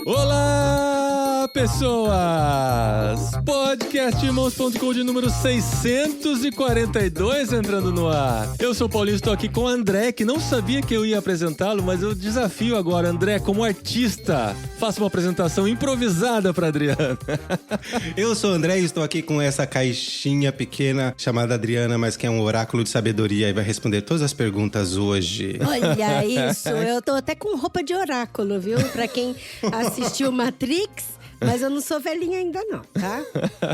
Olá, pessoas! Podcast Irmãos.com de número 642 entrando no ar. Eu sou o Paulinho, estou aqui com o André, que não sabia que eu ia apresentá-lo, mas eu desafio agora, André, como artista, faça uma apresentação improvisada para Adriana. Eu sou o André e estou aqui com essa caixinha pequena chamada Adriana, mas que é um oráculo de sabedoria e vai responder todas as perguntas hoje. Olha isso, eu tô até com roupa de oráculo, viu? Pra quem assistiu Matrix, mas eu não sou velhinha ainda não, tá?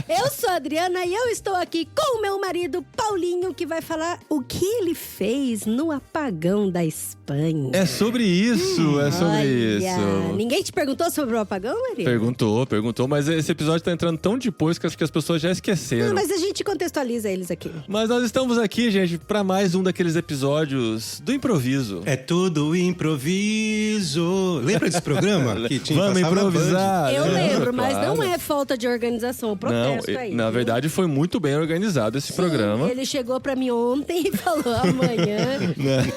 Eu sou a Adriana e eu estou aqui com o meu marido Paulinho, que vai falar o que ele fez no apagão da Espanha. É sobre isso, é sobre isso. Ninguém te perguntou sobre o apagão, Maria? Perguntou, mas esse episódio tá entrando tão depois que acho que as pessoas já esqueceram. Não, mas a gente contextualiza eles aqui. Mas nós estamos aqui, gente, pra mais um daqueles episódios do improviso. É tudo improviso. Lembra desse programa? Que tinha, Vamos passava na improvisar. Eu lembro, mas claro. não é falta de organização, o protesto Não, aí. na viu? verdade foi muito bem organizado esse programa. Ele chegou pra mim ontem e falou: amanhã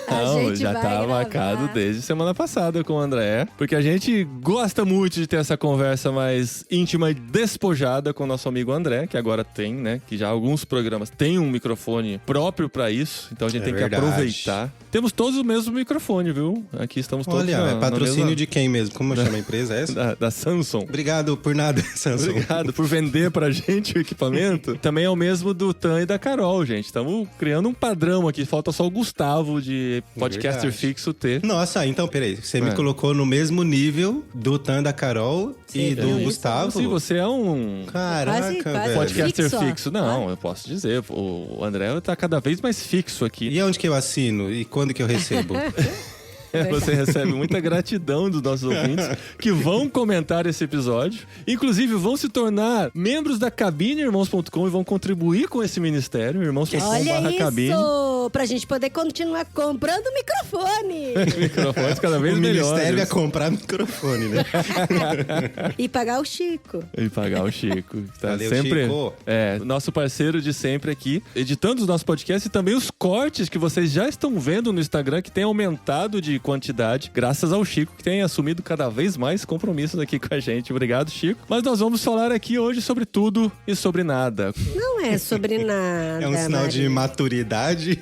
a Não, gente já vai tá gravar. marcado desde semana passada com o André. Porque a gente gosta muito de ter essa conversa mais íntima e despojada com o nosso amigo André, que agora tem, né? Que já alguns programas têm um microfone próprio pra isso. Então a gente tem verdade. que aproveitar. Temos todos o mesmo microfone, viu? Aqui estamos todos Olha, na é patrocínio mesma... de quem mesmo? Como chama a empresa essa? da Samsung. Obrigado por nada, Samsung. Obrigado por vender pra gente o equipamento. Também é o mesmo do Tan e da Carol, gente. Estamos criando um padrão aqui. Falta só o Gustavo de podcaster Verdade. fixo ter. Nossa, então, peraí. Você me colocou no mesmo nível do Tan da Carol e do viu? Gustavo? Sim, você é um Caraca, Quase velho. podcaster fixo, ó. fixo. Não, eu posso dizer. O André tá cada vez mais fixo aqui. E onde que eu assino? E quando que eu recebo? Você recebe muita gratidão dos nossos ouvintes que vão comentar esse episódio. Inclusive, vão se tornar membros da cabine Irmãos.com e vão contribuir com esse ministério, Olha Irmãos.com/cabine. isso! Pra gente poder continuar comprando microfone. Microfones cada vez O melhores. ministério ia comprar microfone, né? E pagar o Chico. E pagar o Chico. Tá Valeu, sempre, Chico. nosso parceiro de sempre aqui, editando os nossos podcasts e também os cortes que vocês já estão vendo no Instagram, que tem aumentado de quantidade, graças ao Chico, que tem assumido cada vez mais compromissos aqui com a gente. Obrigado, Chico. Mas nós vamos falar aqui hoje sobre tudo e sobre nada. Não é sobre nada. É um sinal de Maria. maturidade?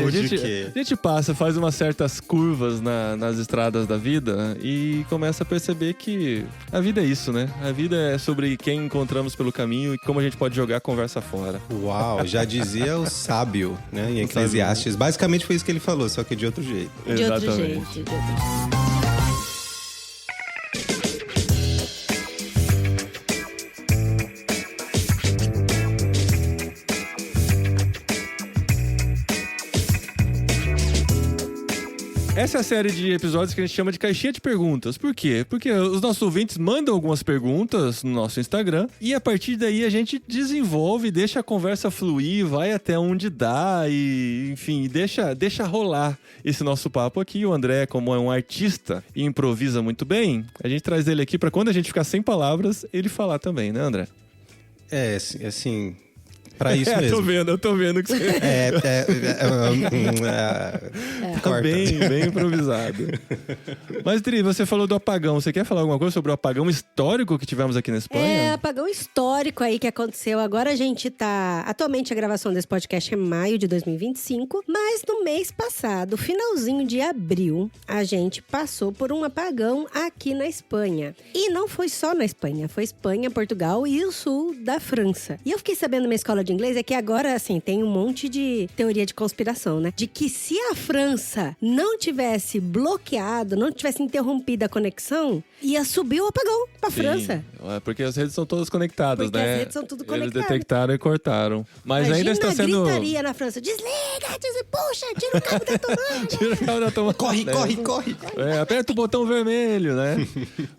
Ou a de gente, quê? a gente passa, faz umas certas curvas nas estradas da vida e começa a perceber que a vida é isso, né? A vida é sobre quem encontramos pelo caminho e como a gente pode jogar a conversa fora. Uau, já dizia o sábio, né? Em Eclesiastes. Basicamente foi isso que ele falou, só que de outro jeito. De outro Exatamente. jeito. de outro jeito. Essa é a série de episódios que a gente chama de caixinha de perguntas. Por quê? Porque os nossos ouvintes mandam algumas perguntas no nosso Instagram e a partir daí a gente desenvolve, deixa a conversa fluir, vai até onde dá e, enfim, deixa rolar esse nosso papo aqui. O André, como é um artista e improvisa muito bem, a gente traz ele aqui pra quando a gente ficar sem palavras, ele falar também, né, André? É, assim... Pra isso mesmo. Eu tô vendo que você tá corta. bem improvisado. Mas, Dri, você falou do apagão. Você quer falar alguma coisa sobre o apagão histórico que tivemos aqui na Espanha? É, apagão histórico aí que aconteceu. Agora a gente tá... Atualmente a gravação desse podcast é maio de 2025, mas no mês passado, finalzinho de abril, a gente passou por um apagão aqui na Espanha. E não foi só na Espanha, foi Espanha, Portugal e o sul da França. E eu fiquei sabendo na minha escola de inglês é que agora, assim, tem um monte de teoria de conspiração, né? De que se a França não tivesse bloqueado, não tivesse interrompido a conexão, ia subir o apagão pra França. É porque as redes são todas conectadas, Porque né? as redes são tudo Eles conectadas. detectaram e cortaram. Mas Imagina ainda está sendo... gritaria na França. Desliga, puxa, tira o cabo da tomada. Tira o cabo da tomada. Corre, né? corre. Aperta o botão vermelho, né?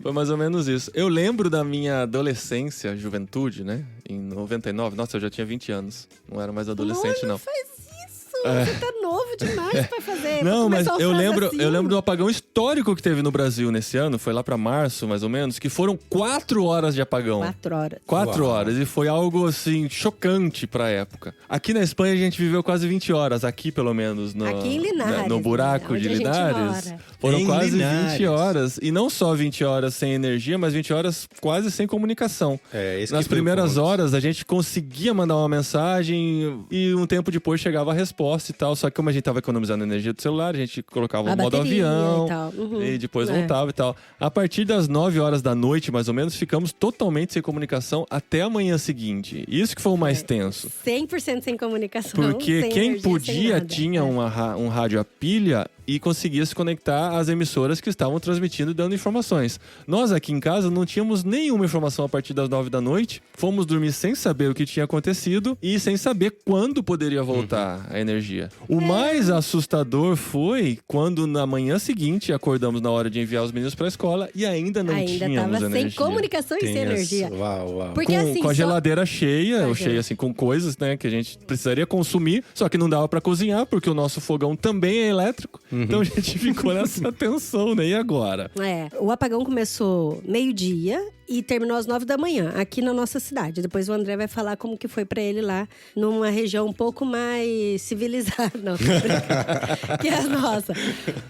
Foi mais ou menos isso. Eu lembro da minha adolescência, juventude, né? Em 99. Nossa, eu já tinha 20 anos. Não era mais adolescente, não. Faz isso, você tá novo demais. você foi fazer? Não, mas Começou eu a lembro assim. do apagão histórico que teve no Brasil nesse ano, foi lá pra março, mais ou menos, que foram 4 horas de apagão. 4 horas. 4 Uau. horas, e foi algo, assim, chocante pra época. Aqui na Espanha a gente viveu quase 20 horas, aqui pelo menos. Aqui em Linares, no buraco né? de Onde a gente Linares. mora. Foram Em quase Linares. 20 horas. E não só 20 horas sem energia, mas 20 horas quase sem comunicação. Esse Nas que foi o primeiras ponto. horas, a gente conseguia mandar uma mensagem e um tempo depois chegava a resposta e tal. Só que como a gente tava economizando energia do celular, a gente colocava A o modo bateria avião e tal. Uhum. e depois É. voltava e tal. A partir das 9 horas da noite, mais ou menos, ficamos totalmente sem comunicação até a manhã seguinte. Isso que foi o mais tenso. 100% sem comunicação. Porque sem quem energia, sem podia nada. tinha É. um rádio a pilha e conseguia se conectar às emissoras que estavam transmitindo e dando informações. Nós aqui em casa não tínhamos nenhuma informação a partir das 9 da noite. Fomos dormir sem saber o que tinha acontecido e sem saber quando poderia voltar a energia. O mais assustador foi quando na manhã seguinte acordamos na hora de enviar os meninos para a escola e ainda não Ainda tínhamos tava sem energia. comunicação e sem Tem energia. essa- Uau. Porque assim, Com a só- geladeira cheia, ou Uhum. cheia assim, com coisas, né, que a gente precisaria consumir, só que não dava pra cozinhar, porque o nosso fogão também é elétrico. Então a gente ficou nessa tensão, né? E agora? É, o apagão começou meio-dia e terminou às 9 da manhã, aqui na nossa cidade. Depois o André vai falar como que foi pra ele lá, numa região um pouco mais civilizada, não, tô brincando, que é a nossa.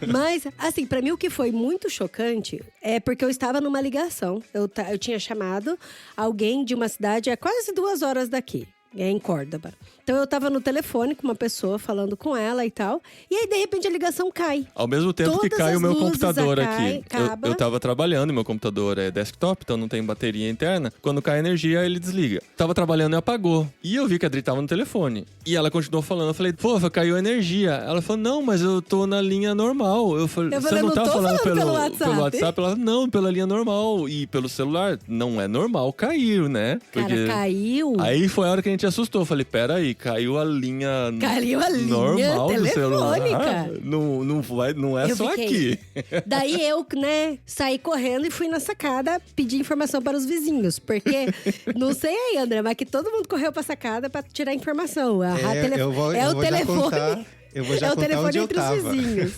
Mas, assim, pra mim o que foi muito chocante é porque eu estava numa ligação. Eu tinha chamado alguém de uma cidade a quase 2 horas daqui. Em Córdoba. Então eu tava no telefone com uma pessoa falando com ela e tal. E aí, de repente, a ligação cai. Ao mesmo tempo que Todas cai o as meu luzes computador cai, aqui. acaba. Eu tava trabalhando, meu computador é desktop, então não tem bateria interna. Quando cai a energia, ele desliga. Tava trabalhando e apagou. E eu vi que a Adri tava no telefone. E ela continuou falando. Eu falei, pô, caiu a energia. Ela falou, não, mas eu tô na linha normal. Eu falei, você não tá tô falando pelo WhatsApp. WhatsApp? Ela, não, pela linha normal. E pelo celular, não é normal cair, né? Cara, caiu. Aí foi a hora que a gente assustou. Eu falei, peraí, caiu a linha Caiu a linha normal do celular. telefônica. Não é Eu só fiquei- aqui. Daí eu, né, saí correndo e fui na sacada pedir informação para os vizinhos. Porque, não sei aí, André, mas que todo mundo correu pra sacada pra tirar informação. Eu vou é o já telefone. contar. Eu vou já É o contar telefone onde eu entre os tava. vizinhos.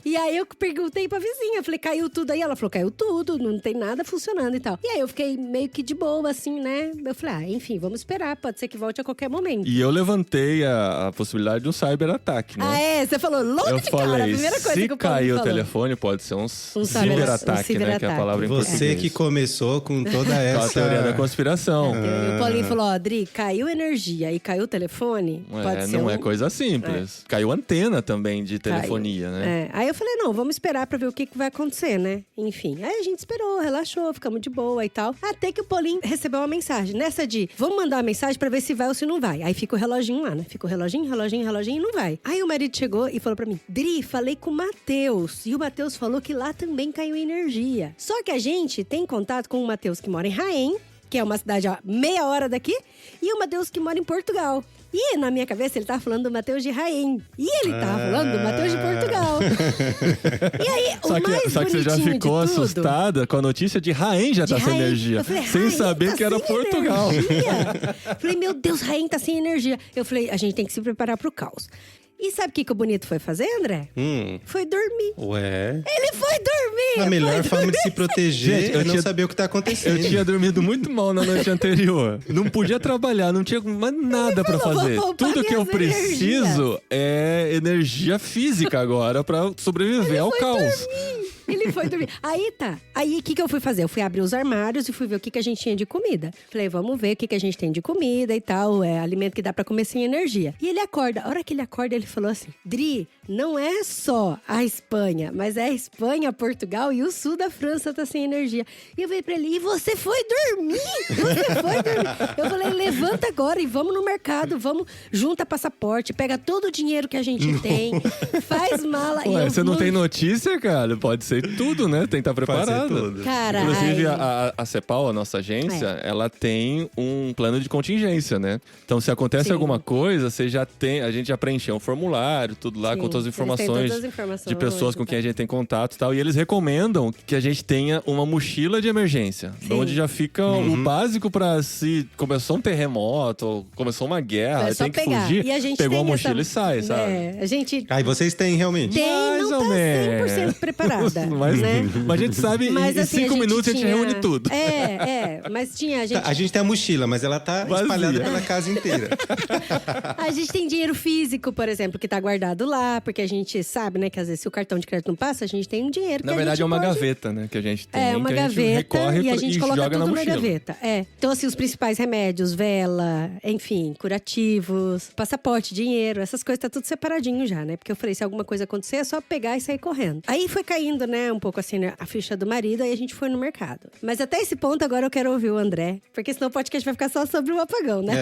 E aí eu perguntei pra vizinha, eu falei, caiu tudo aí? Ela falou, caiu tudo, não tem nada funcionando e tal. E aí eu fiquei meio que de boa, assim, né? Eu falei, enfim, vamos esperar, pode ser que volte a qualquer momento. E eu levantei a possibilidade de um cyberataque, né? Ah, é? Você falou logo Eu de cara, a falei, primeira coisa se que o Paulo cair o falou. telefone, pode ser um cyberataque, ciberataque, né? Que é a palavra em Você português. que começou com toda Com a essa... teoria da conspiração. E o Paulinho falou, ó, Adri, caiu energia e caiu o telefone, pode ser Não um... é coisa simples. Caiu antena também de telefonia, né? É. Aí eu falei, não, vamos esperar pra ver o que vai acontecer, né? Enfim, aí a gente esperou, relaxou, ficamos de boa e tal. Até que o Paulinho recebeu uma mensagem. Nessa de, vamos mandar uma mensagem pra ver se vai ou se não vai. Aí fica o reloginho lá, né? Fica o reloginho e não vai. Aí o marido chegou e falou pra mim, Dri, falei com o Matheus. E o Matheus falou que lá também caiu energia. Só que a gente tem contato com o Matheus que mora em Jaén, que é uma cidade a meia hora daqui, e o Matheus que mora em Portugal. E na minha cabeça ele tava falando do Matheus de Jaén. E ele tava falando do Matheus de Portugal. E aí, o mais Só que você já bonitinho ficou de tudo, assustada com a notícia de Jaén já tá de sem Jaén. energia. Eu falei, sem Jaén saber tá que era sem Portugal. energia. Falei, meu Deus, Jaén tá sem energia. Eu falei, a gente tem que se preparar pro caos. E sabe o que o Bonito foi fazer, André? Foi dormir. Ué? Ele foi dormir! A melhor foi forma de dormir. se proteger Gente, eu é não tinha- saber o que tá acontecendo. Eu tinha dormido muito mal na noite anterior. Não podia trabalhar, não tinha mais nada pra falou, fazer. "Vou roubar Tudo que eu minhas preciso é energia física agora pra sobreviver ao caos. Ele foi dormir. Aí tá. Aí o que eu fui fazer? Eu fui abrir os armários e fui ver o que a gente tinha de comida. Falei, vamos ver o que a gente tem de comida e tal. É alimento que dá pra comer sem energia. E ele acorda. A hora que ele acorda, ele falou assim: Dri, não é só a Espanha, mas é a Espanha, Portugal e o sul da França tá sem energia. E eu falei pra ele: e você foi dormir? Você foi dormir? Eu falei: levanta agora e vamos no mercado, vamos, junta passaporte, pega todo o dinheiro que a gente tem, faz mala. E Ué, eu você não fui- tem notícia, cara? Pode ser tudo, né? Tem que estar preparado. tudo. Cara, Inclusive, a Cepal, a nossa agência, ela tem um plano de contingência, né? Então, se acontece Sim. alguma coisa, a gente já preencheu um formulário, tudo lá, Sim, com todas as eles têm informações todas as informações de pessoas com e quem a tal. gente tem contato e tal. E eles recomendam que a gente tenha uma mochila de emergência, onde já fica o básico pra se começou um terremoto, ou começou uma guerra, É só tem que pegar. fugir, E a gente pegou a tem mochila essa- e sai, sabe? É, a gente Aí vocês têm realmente. tem, Mais não ou tá menos. 100% preparada, Mas, né? mas a gente sabe, Mas em assim, 5 minutos a gente tinha- reúne tudo. Mas tinha, A gente tem a mochila, mas ela tá Vazia. espalhada pela casa inteira. a gente tem dinheiro físico, por exemplo, que tá guardado lá, porque a gente sabe, né, que às vezes se o cartão de crédito não passa, a gente tem um dinheiro que Na a verdade, gente é uma pode... gaveta, né? Que a gente tem. É, uma que a gente gaveta recorre e a gente e coloca joga tudo na na mochila. gaveta. É. Então, assim, os principais remédios, vela, enfim, curativos, passaporte, dinheiro, essas coisas tá tudo separadinho já, né? Porque eu falei, se alguma coisa acontecer, é só pegar e sair correndo. Aí foi caindo, né, um pouco assim, né, a ficha do marido, aí a gente foi no mercado. Mas até esse ponto, agora eu quero ouvir o André, porque senão o podcast vai ficar só sobre o apagão, né?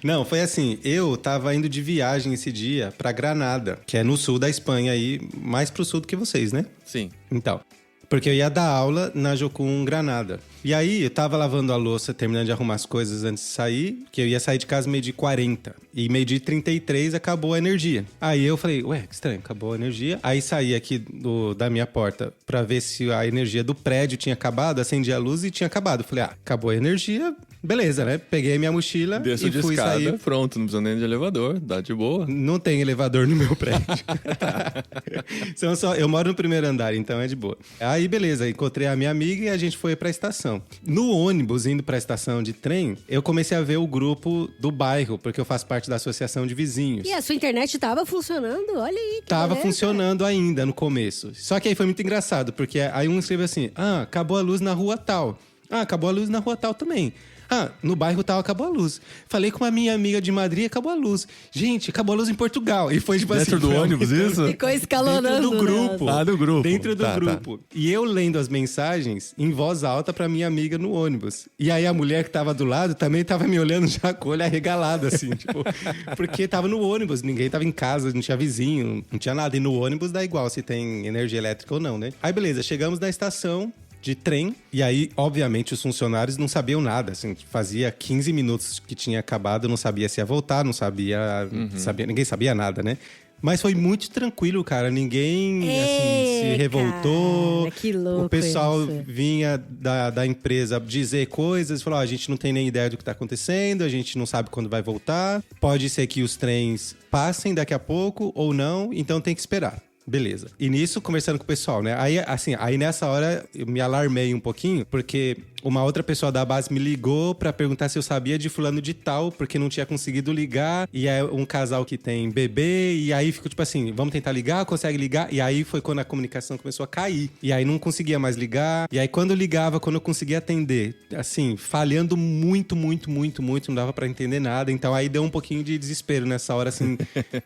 Não, foi assim, eu tava indo de viagem esse dia pra Granada, que é no sul da Espanha aí, mais pro sul do que vocês, né? Sim. Então, porque eu ia dar aula na Jocum Granada. E aí, eu tava lavando a louça, terminando de arrumar as coisas antes de sair, que eu ia sair de casa meio-dia 40. E meio-dia 33 acabou a energia. Aí eu falei, ué, que estranho, acabou a energia. Aí saí aqui da minha porta pra ver se a energia do prédio tinha acabado, acendi a luz e tinha acabado. Falei, acabou a energia, beleza, né? Peguei a minha mochila Desço e de fui escada, sair. pronto, não precisa nem de elevador, dá de boa. Não tem elevador no meu prédio. Eu moro no primeiro andar, então é de boa. Aí, beleza, encontrei a minha amiga e a gente foi pra estação. No ônibus, indo pra estação de trem, eu comecei a ver o grupo do bairro, porque eu faço parte da associação de vizinhos. E a sua internet tava funcionando? Olha aí, que Tava beleza. funcionando ainda no começo. Só que aí foi muito engraçado, porque aí um escreveu assim: acabou a luz na rua tal. Acabou a luz na rua tal também. No bairro tal acabou a luz. Falei com uma minha amiga de Madrid, acabou a luz. Gente, acabou a luz em Portugal. E foi tipo Dentro assim... do foi ônibus, isso? Ficou escalonando. Dentro do grupo. Né? Do grupo. Dentro do Tá, grupo. E eu lendo as mensagens em voz alta pra minha amiga no ônibus. E aí a mulher que tava do lado também tava me olhando já com o olho arregalado, assim, tipo... Porque tava no ônibus, ninguém tava em casa, não tinha vizinho, não tinha nada. E no ônibus dá igual se tem energia elétrica ou não, né? Aí beleza, chegamos na estação de trem, e aí, obviamente, os funcionários não sabiam nada, assim, fazia 15 minutos que tinha acabado, não sabia se ia voltar, não sabia, ninguém sabia nada, né? Mas foi muito tranquilo, cara, ninguém, assim, se revoltou. Cara, que louco o pessoal isso. vinha da empresa dizer coisas, falou, a gente não tem nem ideia do que tá acontecendo, a gente não sabe quando vai voltar, pode ser que os trens passem daqui a pouco ou não, então tem que esperar. Beleza. E nisso, conversando com o pessoal, né? Aí nessa hora eu me alarmei um pouquinho, porque uma outra pessoa da base me ligou pra perguntar se eu sabia de fulano de tal, porque não tinha conseguido ligar. E é um casal que tem bebê, e aí ficou tipo assim, vamos tentar ligar, consegue ligar? E aí foi quando a comunicação começou a cair. E aí não conseguia mais ligar. E aí quando eu ligava, quando eu conseguia atender, assim, falhando muito, não dava pra entender nada. Então aí deu um pouquinho de desespero nessa hora, assim.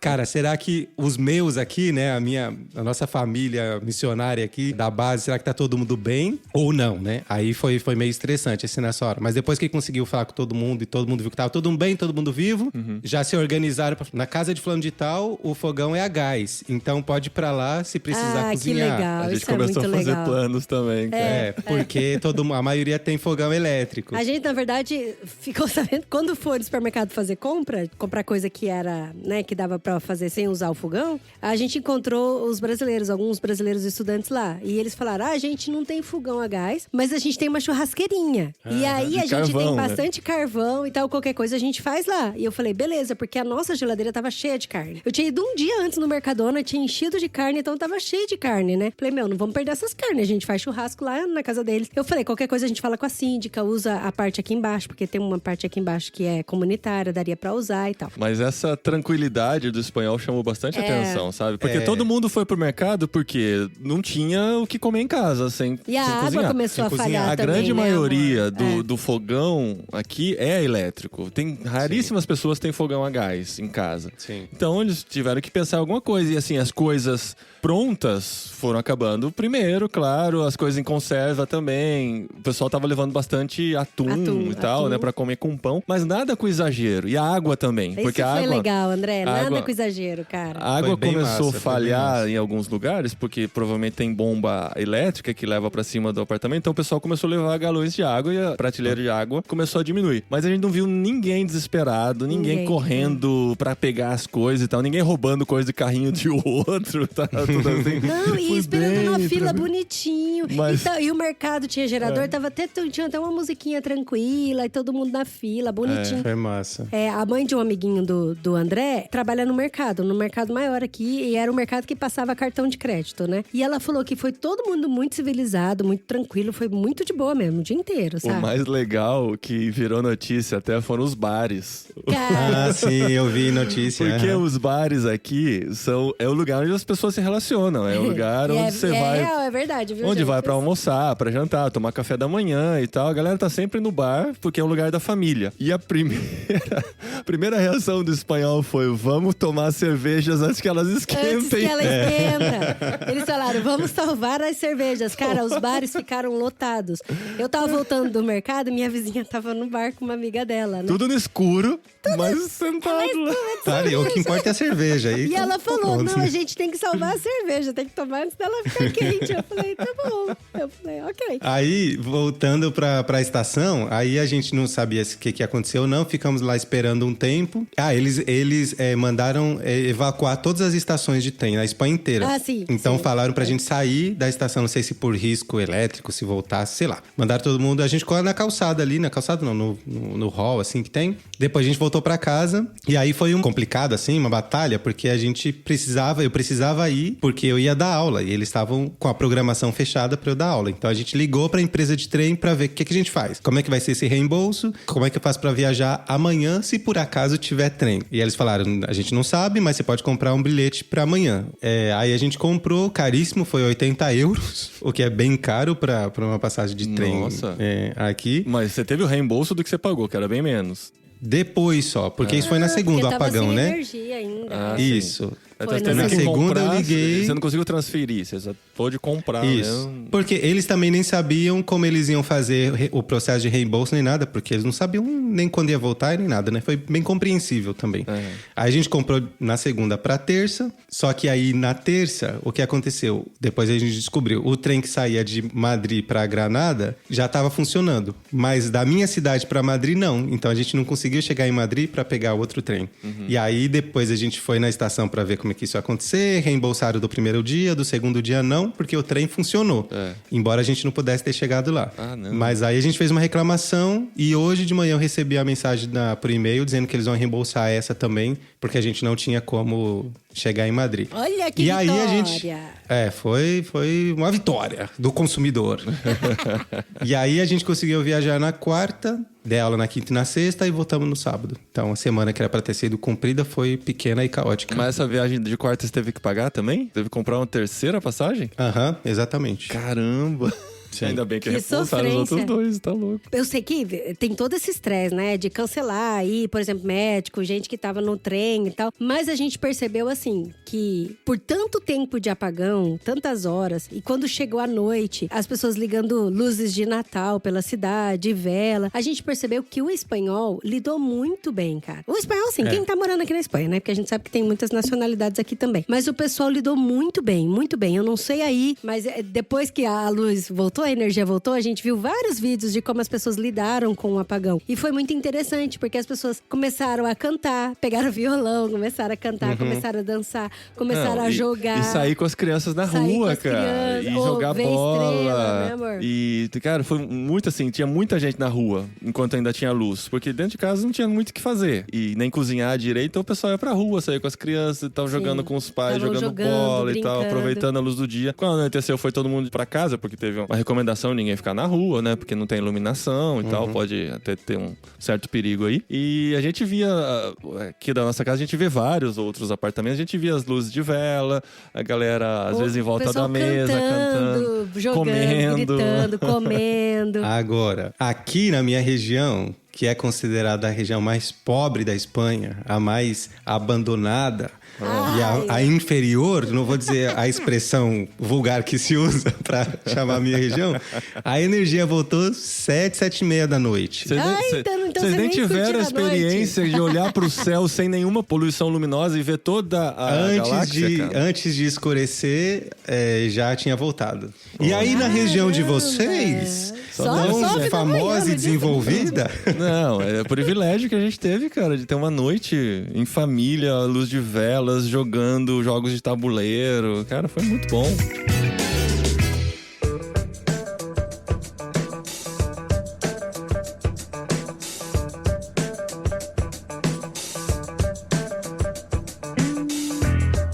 Cara, será que os meus aqui, né, a nossa família missionária aqui da base, será que tá todo mundo bem? Ou não, né? Aí foi meio estressante, assim, nessa hora. Mas depois que conseguiu falar com todo mundo e todo mundo viu que tava todo mundo bem, todo mundo vivo, já se organizaram. Na casa de fulano de tal, o fogão é a gás. Então pode ir pra lá se precisar cozinhar. Que legal. A gente Isso é começou a muito fazer legal. planos também. Cara. Porque a maioria tem fogão elétrico. A gente, na verdade, ficou sabendo quando for no supermercado fazer comprar coisa que era, né, que dava pra fazer sem usar o fogão, a gente encontrou os brasileiros, alguns brasileiros estudantes lá. E eles falaram: a gente não tem fogão a gás, mas a gente tem uma churrasqueirinha. E aí a gente carvão, tem né? bastante carvão e tal, qualquer coisa a gente faz lá. E eu falei, beleza, porque a nossa geladeira tava cheia de carne. Eu tinha ido um dia antes no Mercadona, tinha enchido de carne, então tava cheio de carne, né? Falei, não vamos perder essas carnes, a gente faz churrasco lá na casa deles. Eu falei, qualquer coisa a gente fala com a síndica, usa a parte aqui embaixo, porque tem uma parte aqui embaixo que é comunitária, daria pra usar e tal. Mas essa tranquilidade do espanhol chamou bastante atenção, sabe? Porque todo mundo foi pro mercado porque não tinha o que comer em casa, sem E a sem água cozinhar. começou a Sem falhar cozinhar. A também, grande né? maioria amor. do fogão aqui é elétrico. Tem raríssimas pessoas que têm fogão a gás em casa. Sim. Então eles tiveram que pensar em alguma coisa. E assim, as coisas prontas foram acabando primeiro, claro. As coisas em conserva também. O pessoal tava levando bastante atum e tal, atum. né? Pra comer com pão. Mas nada com exagero. E a água também. Isso porque a foi água... legal, André. Nada água- com exagero, cara. A água Foi bem começou massa, a foi bem falhar massa. em alguns lugares, porque provavelmente tem bomba elétrica que leva pra cima do apartamento. Então o pessoal começou a levar galões de água e a prateleira de água começou a diminuir. Mas a gente não viu ninguém desesperado, ninguém correndo pra pegar as coisas e tal, ninguém roubando coisa de carrinho de outro, tá? Tudo assim. Não, e Foi esperando na bem fila tranquilo. bonitinho. Mas- E o mercado tinha gerador, tinha até uma musiquinha tranquila e todo mundo na fila, bonitinho. Foi massa. A mãe de um amiguinho do André trabalha no mercado maior aqui, e era um mercado que passava cartão de crédito, né? E ela falou que foi todo mundo muito civilizado, muito tranquilo, foi muito de boa mesmo, o dia inteiro, O sabe? mais legal que virou notícia até foram os bares. Cara, Ah, sim, eu vi notícia. Porque aham. os bares aqui é o lugar onde as pessoas se relacionam. É o lugar onde você vai. real, é verdade, viu, Onde gente? vai pra almoçar, pra jantar, tomar café da manhã e tal. A galera tá sempre no bar, porque é o lugar da família. E a primeira reação do espanhol foi: vamos tomar cervejas antes que elas esquentem. Antes que ela esquenta. Eles falaram, vamos salvar as cervejas. Cara, os bares ficaram lotados. Eu tava voltando do mercado, minha vizinha tava no bar com uma amiga dela, né? Tudo no escuro, mas sentado lá. Sabe, o que importa é a cerveja. E tá- ela tá falou, pronto. não, a gente tem que salvar a cerveja, tem que tomar antes dela ficar quente. Eu falei, tá bom. Eu falei, ok. Aí, voltando pra estação, aí a gente não sabia o que aconteceu ou não, ficamos lá esperando um tempo. Ah, eles mandaram evacuar todas as estações de trem, na Espanha inteira. Ah, sim, Então sim. falaram pra gente sair da estação, não sei se por risco elétrico, se voltasse, sei lá. Mandaram todo mundo, a gente ficou na calçada ali, na calçada não, no hall, assim, que tem. Depois a gente voltou pra casa, e aí foi complicado, assim, uma batalha, porque eu precisava ir, porque eu ia dar aula, e eles estavam com a programação fechada pra eu dar aula. Então a gente ligou pra empresa de trem pra ver o que a gente faz. Como é que vai ser esse reembolso? Como é que eu faço pra viajar amanhã, se por acaso tiver trem? E eles falaram, a gente não sabe, mas você pode comprar um bilhete pra amanhã. Aí a gente comprou, caríssimo, foi 80 euros, o que é bem caro pra uma passagem de trem Nossa. aqui. Mas você teve o reembolso do que você pagou, que era bem menos. Depois só, porque isso foi na segunda, o Porque tava apagão, sem né? energia ainda. Ah, É. Isso. Então, Foi você na teve que segunda eu comprar, liguei. Você não conseguiu transferir, você só pôde comprar Isso. mesmo. Porque eles também nem sabiam como eles iam fazer o processo de reembolso nem nada, porque eles não sabiam nem quando ia voltar nem nada, né? Foi bem compreensível também. É. Aí a gente comprou na segunda pra terça, só que aí na terça, o que aconteceu? Depois a gente descobriu, o trem que saía de Madrid pra Granada já estava funcionando, mas da minha cidade pra Madrid não. Então a gente não conseguiu chegar em Madrid pra pegar outro trem. E aí depois a gente foi na estação pra ver como é que isso ia acontecer, reembolsaram do primeiro dia, do segundo dia não, porque o trem funcionou. É. Embora a gente não pudesse ter chegado lá. Ah, não. Mas aí a gente fez uma reclamação e hoje de manhã eu recebi a mensagem por e-mail dizendo que eles vão reembolsar essa também, porque a gente não tinha como chegar em Madrid. Olha que E vitória. aí a gente... foi uma vitória do consumidor. E aí a gente conseguiu viajar na quarta, dei aula na quinta e na sexta e voltamos no sábado. Então a semana que era pra ter sido cumprida foi pequena e caótica. Mas essa viagem de quarta você teve que pagar também? Teve que comprar uma terceira passagem? Aham, exatamente. Caramba! Ainda bem que Que repulsaram os outros sofrência. dois, tá louco. Eu sei que tem todo esse estresse, né? De cancelar aí, por exemplo, médico, gente que tava no trem e tal. Mas a gente percebeu, assim, que por tanto tempo de apagão, tantas horas, e quando chegou a noite, as pessoas ligando luzes de Natal pela cidade, vela, a gente percebeu que o espanhol lidou muito bem, cara. O espanhol, assim, quem tá morando aqui na Espanha, né? Porque a gente sabe que tem muitas nacionalidades aqui também. Mas o pessoal lidou muito bem, muito bem. Eu não sei aí, mas depois que a luz voltou, a energia voltou, a gente viu vários vídeos de como as pessoas lidaram com o apagão. E foi muito interessante, porque as pessoas começaram a cantar, pegaram violão, começaram a cantar, começaram a dançar, começaram Não, a jogar. E sair com as crianças na Sair com rua, as cara. crianças, E ou jogar ver bola. estrela, né, amor? E, cara, foi muito assim, tinha muita gente na rua, enquanto ainda tinha luz. Porque dentro de casa não tinha muito o que fazer. E nem cozinhar direito, então o pessoal ia pra rua, saía com as crianças e tal, jogando com os pais, Tavam jogando jogando, bola e tal, brincando. aproveitando a luz do dia. Quando anoiteceu, foi todo mundo pra casa, porque teve uma recomendação ninguém ficar na rua, né? Porque não tem iluminação e tal, pode até ter um certo perigo aí. E a gente via, aqui da nossa casa, a gente vê vários outros apartamentos, a gente via as luzes de vela, a galera às vezes em volta da mesa, cantando, jogando, comendo. gritando, comendo. Agora, aqui na minha região, que é considerada a região mais pobre da Espanha, a mais abandonada e a inferior, não vou dizer a expressão vulgar que se usa para chamar a minha região, a energia voltou 7h30 da noite. Então Vocês você nem tiveram a curtiu experiência de olhar pro céu sem nenhuma poluição luminosa e ver toda a galáxia, cara? Antes de escurecer, já tinha voltado. E aí, na região de vocês, tão famosa e desenvolvida... Não, é o privilégio que a gente teve, cara, de ter uma noite em família, luz de velas, jogando jogos de tabuleiro. Cara, foi muito bom.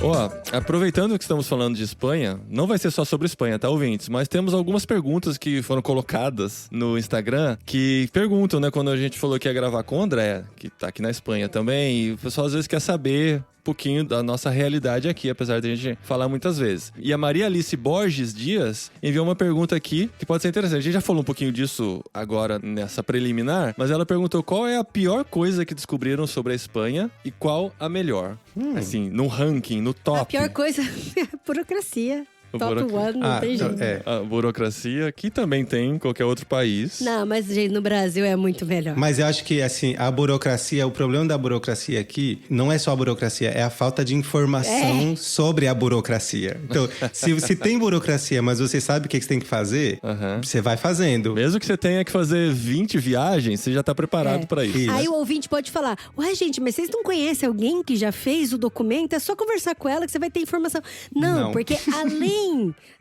Ó, aproveitando que estamos falando de Espanha, não vai ser só sobre Espanha, tá, ouvintes? Mas temos algumas perguntas que foram colocadas no Instagram que perguntam, né? Quando a gente falou que ia gravar com o André, que tá aqui na Espanha também, e o pessoal às vezes quer saber um pouquinho da nossa realidade aqui, apesar de a gente falar muitas vezes. E a Maria Alice Borges Dias enviou uma pergunta aqui que pode ser interessante. A gente já falou um pouquinho disso agora nessa preliminar, mas ela perguntou qual é a pior coisa que descobriram sobre a Espanha e qual a melhor. Assim, no ranking, no top. A pior coisa é a burocracia. Top one, não tem jeito. A burocracia, que também tem em qualquer outro país. Não, mas, gente, no Brasil é muito melhor. Mas eu acho que, assim, a burocracia, o problema da burocracia aqui, não é só a burocracia, é a falta de informação sobre a burocracia. Então, se tem burocracia, mas você sabe o que você tem que fazer, você vai fazendo. Mesmo que você tenha que fazer 20 viagens, você já tá preparado pra isso. Aí o ouvinte pode falar, ué, gente, mas vocês não conhecem alguém que já fez o documento? É só conversar com ela que você vai ter informação. Não. Porque além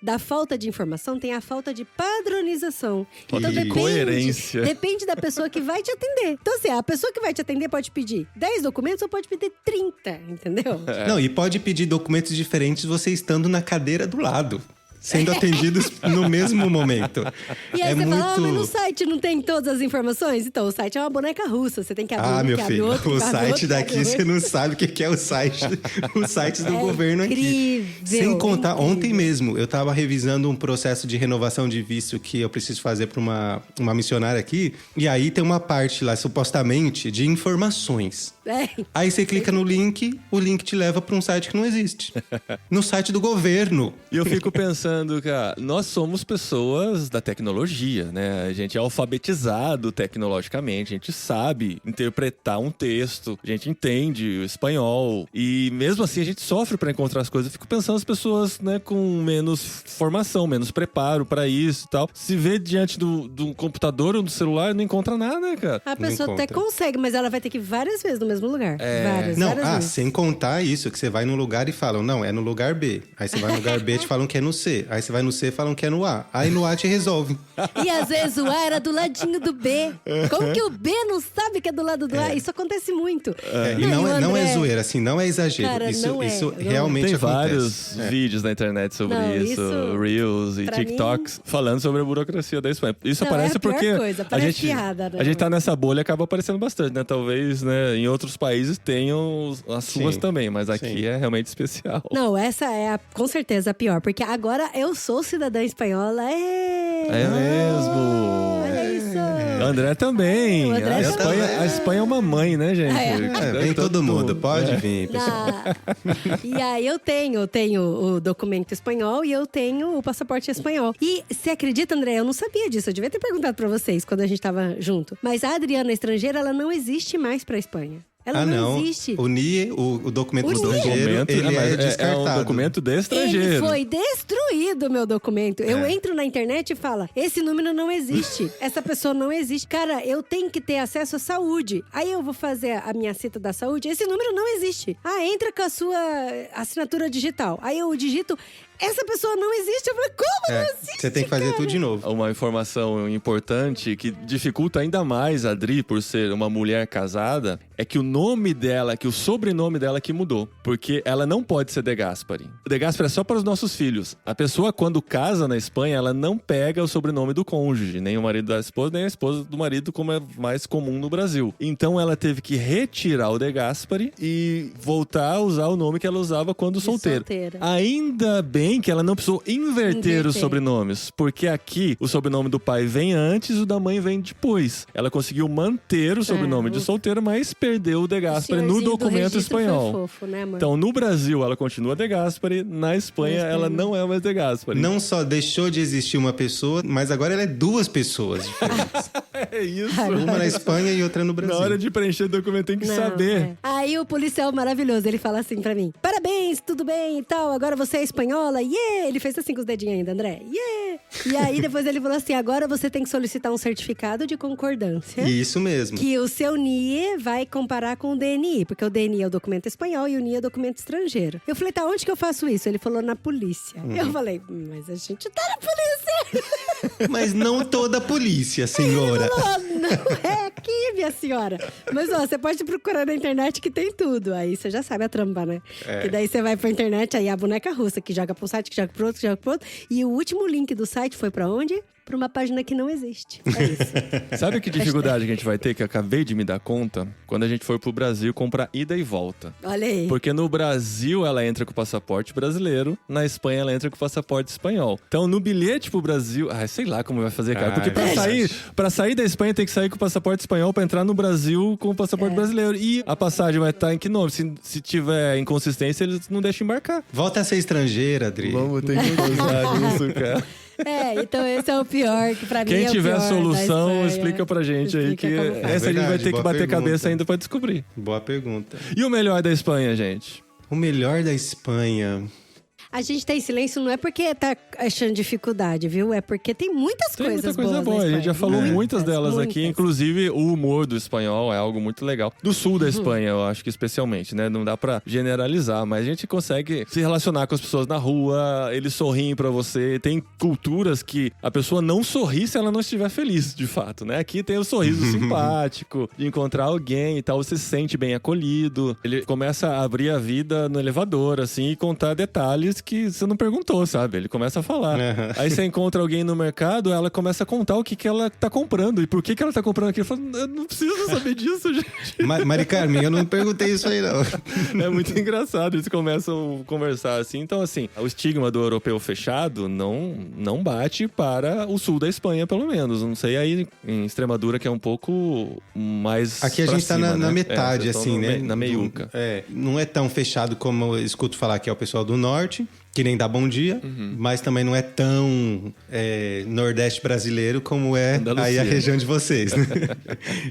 da falta de informação, tem a falta de padronização. Então coerência. Depende da pessoa que vai te atender. Então, assim, a pessoa que vai te atender pode pedir 10 documentos ou pode pedir 30, entendeu? Não, e pode pedir documentos diferentes você estando na cadeira do lado. Sendo atendidos no mesmo momento. E aí você fala, mas no site não tem todas as informações? Então, o site é uma boneca russa, você tem que abrir meu filho, o site daqui você não sabe o que é o site. Os sites do governo aqui. Sem contar, ontem mesmo, eu tava revisando um processo de renovação de visto que eu preciso fazer para uma missionária aqui. E aí tem uma parte lá, supostamente, de informações. Aí você clica no link, o link te leva para um site que não existe. No site do governo. E eu fico pensando, cara, nós somos pessoas da tecnologia, né? A gente é alfabetizado tecnologicamente, a gente sabe interpretar um texto, a gente entende o espanhol e mesmo assim a gente sofre para encontrar as coisas. Eu fico pensando as pessoas, né, com menos formação, menos preparo para isso e tal. Se vê diante do computador ou do celular, não encontra nada, cara. A pessoa até consegue, mas ela vai ter que ir várias vezes no mesmo lugar. Várias vezes. Sem contar isso, que você vai num lugar e falam, não, é no lugar B. Aí você vai no lugar B e te falam que é no C. Aí você vai no C e falam que é no A. Aí no A te resolve. E às vezes o A era do ladinho do B. Como que o B não sabe que é do lado do A? Isso acontece muito. E não é zoeira, assim, não é exagero. Cara, isso realmente tem acontece. Vários vídeos na internet sobre isso, Reels e TikToks, falando sobre a burocracia da Espanha. Isso aparece porque coisa, a gente tá nessa bolha e acaba aparecendo bastante, né? Talvez, né, em outros países tenham as suas também, mas aqui é realmente especial. Não, essa é com certeza a pior, porque agora eu sou cidadã espanhola. É mesmo? Olha isso. André também. A Espanha é uma mãe, né, gente? Vem todo mundo, pode vir, pessoal. E aí eu tenho o documento espanhol e eu tenho o passaporte espanhol. E você acredita, André? Eu não sabia disso. Eu devia ter perguntado pra vocês quando a gente tava junto. Mas a Adriana estrangeira, ela não existe mais pra Espanha. Ela não existe. O NIE, o documento do estrangeiro, ele é descartado. É um documento de estrangeiro. Ele foi destruído, meu documento. Eu entro na internet e falo, esse número não existe. Essa pessoa não existe. Cara, eu tenho que ter acesso à saúde. Aí eu vou fazer a minha cita da saúde. Esse número não existe. Entra com a sua assinatura digital. Aí eu digito... essa pessoa não existe. Eu falei, como não existe? Você tem que fazer tudo de novo. Uma informação importante que dificulta ainda mais a Dri por ser uma mulher casada é que o nome dela, que o sobrenome dela que mudou. Porque ela não pode ser De Gasperi. De Gasperi é só para os nossos filhos. A pessoa, quando casa na Espanha, ela não pega o sobrenome do cônjuge, nem o marido da esposa, nem a esposa do marido, como é mais comum no Brasil. Então ela teve que retirar o De Gasperi e voltar a usar o nome que ela usava quando solteira. Ainda bem que ela não precisou inverter os sobrenomes, porque aqui o sobrenome do pai vem antes, o da mãe vem depois. Ela conseguiu manter o sobrenome de solteira, mas perdeu o De Gasperi no documento espanhol. Fofo, né, amor? Então, no Brasil, ela continua De Gasperi, na Espanha, ela não é mais De Gasperi. Não só deixou de existir uma pessoa, mas agora ela é duas pessoas diferentes. É isso. Uma na Espanha e outra no Brasil. Na hora de preencher o documento tem que saber. Aí o policial maravilhoso, ele fala assim pra mim: parabéns, tudo bem e tal, agora você é espanhola, yeah! Ele fez assim com os dedinhos ainda, André, yeah! E aí depois ele falou assim: agora você tem que solicitar um certificado de concordância. Isso mesmo. Que o seu NIE vai comparar com o DNI, porque o DNI é o documento espanhol e o NIE é o documento estrangeiro. Eu falei, tá, onde que eu faço isso? Ele falou, na polícia. Eu falei, mas a gente tá na polícia. Mas não toda a polícia, senhora. Ele falou, não é aqui, minha senhora. Mas, ó, você pode procurar na internet que tem tudo. Aí você já sabe a trampa, né? Que daí você vai pra internet, aí a boneca russa, que joga pra um site, que joga pro outro, que joga pro outro. E o último link do site foi pra onde? Pra uma página que não existe. É isso. Sabe que dificuldade que a gente vai ter, que eu acabei de me dar conta? Quando a gente for pro Brasil comprar ida e volta. Olha aí. Porque no Brasil ela entra com o passaporte brasileiro, na Espanha ela entra com o passaporte espanhol. Então no bilhete pro Brasil, sei lá como vai fazer, cara. Porque pra sair da Espanha tem que sair com o passaporte espanhol pra entrar no Brasil com o passaporte brasileiro. E a passagem vai estar em que nome? Se tiver inconsistência, eles não deixam embarcar. Volta a ser estrangeira, Adri. Vamos ter que usar isso, cara. Então esse é o pior, que pra mim Quem é o tiver pior solução, explica pra gente aí, que essa a gente vai ter que bater cabeça ainda pra descobrir. Boa pergunta. E o melhor da Espanha, gente? O melhor da Espanha... A gente tá em silêncio não é porque tá achando dificuldade, viu? É porque tem muitas Tem coisas muita coisa boa. A gente já falou muitas delas aqui. Inclusive, o humor do espanhol é algo muito legal. Do sul da Espanha, eu acho que especialmente, né? Não dá pra generalizar, mas a gente consegue se relacionar com as pessoas na rua, eles sorriem pra você. Tem culturas que a pessoa não sorri se ela não estiver feliz, de fato, né? Aqui tem o sorriso simpático, de encontrar alguém e tal, você se sente bem acolhido. Ele começa a abrir a vida no elevador, assim, e contar detalhes que você não perguntou, sabe? Ele começa a falar. Aí você encontra alguém no mercado, ela começa a contar o que ela tá comprando e por que ela tá comprando aquilo. Eu falo, eu não preciso saber disso, gente. Mari Carmen, eu não perguntei isso aí, não. É muito engraçado, eles começam a conversar assim. Então, assim, o estigma do europeu fechado não bate para o sul da Espanha, pelo menos. Não sei aí em Extremadura, que é um pouco mais aqui a gente cima, tá na né? metade, assim, né? Na meiuca. Não é tão fechado como eu escuto falar que é o pessoal do norte, que nem dá bom dia, mas também não é tão nordeste brasileiro como é aí a região de vocês, né?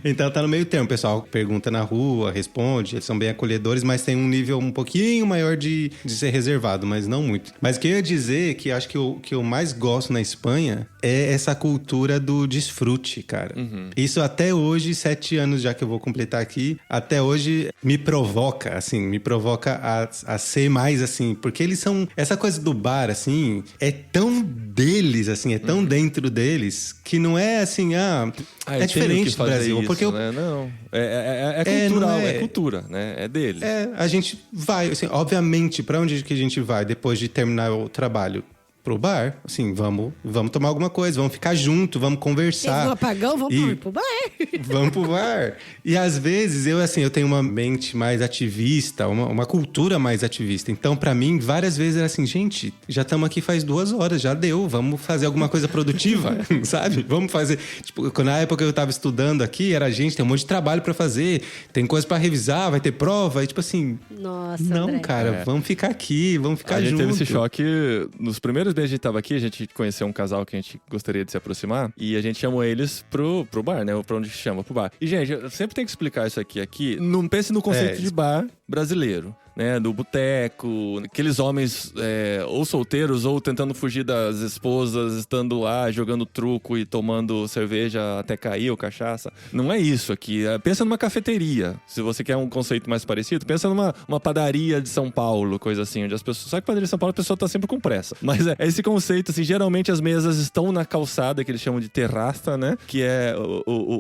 Então tá no meio termo, o pessoal pergunta na rua, responde, eles são bem acolhedores, mas tem um nível um pouquinho maior de ser reservado, mas não muito. Mas o que eu ia dizer, que acho que o que eu mais gosto na Espanha é essa cultura do desfrute, cara. Isso até hoje, 7 anos já que eu vou completar aqui, até hoje me provoca a ser mais assim, porque eles são... Essa coisa do bar, assim, é tão deles, assim, é tão dentro deles, que não é assim, é diferente do Brasil. Isso, porque né? Não, é cultural, é cultura, né? É deles. A gente vai, assim, obviamente, pra onde que a gente vai depois de terminar o trabalho? Pro bar, assim, vamos tomar alguma coisa, vamos ficar junto, vamos conversar. Teve um apagão, vamos pro bar. Vamos pro bar. E às vezes, eu tenho uma mente mais ativista, uma cultura mais ativista. Então, pra mim, várias vezes era assim, gente, já estamos aqui faz 2 horas, já deu, vamos fazer alguma coisa produtiva, sabe? Vamos fazer... Tipo, na época que eu tava estudando aqui, tem um monte de trabalho pra fazer, tem coisa pra revisar, vai ter prova, e tipo assim... Nossa, não, André. cara, vamos ficar aqui, vamos ficar junto. A gente teve esse choque nos primeiros meses que a gente tava aqui, a gente conheceu um casal que a gente gostaria de se aproximar e a gente chamou eles pro bar, né? Pra onde chama, pro bar. E, gente, eu sempre tenho que explicar isso aqui. Não pense no conceito de bar brasileiro, né? Do boteco, aqueles homens ou solteiros ou tentando fugir das esposas, estando lá jogando truco e tomando cerveja até cair ou cachaça. Não é isso aqui. Pensa numa cafeteria. Se você quer um conceito mais parecido, pensa numa padaria de São Paulo, coisa assim, onde as pessoas... Só que padaria de São Paulo a pessoa tá sempre com pressa. Mas é esse conceito, assim, geralmente as mesas estão na calçada, que eles chamam de terraça, né? Que é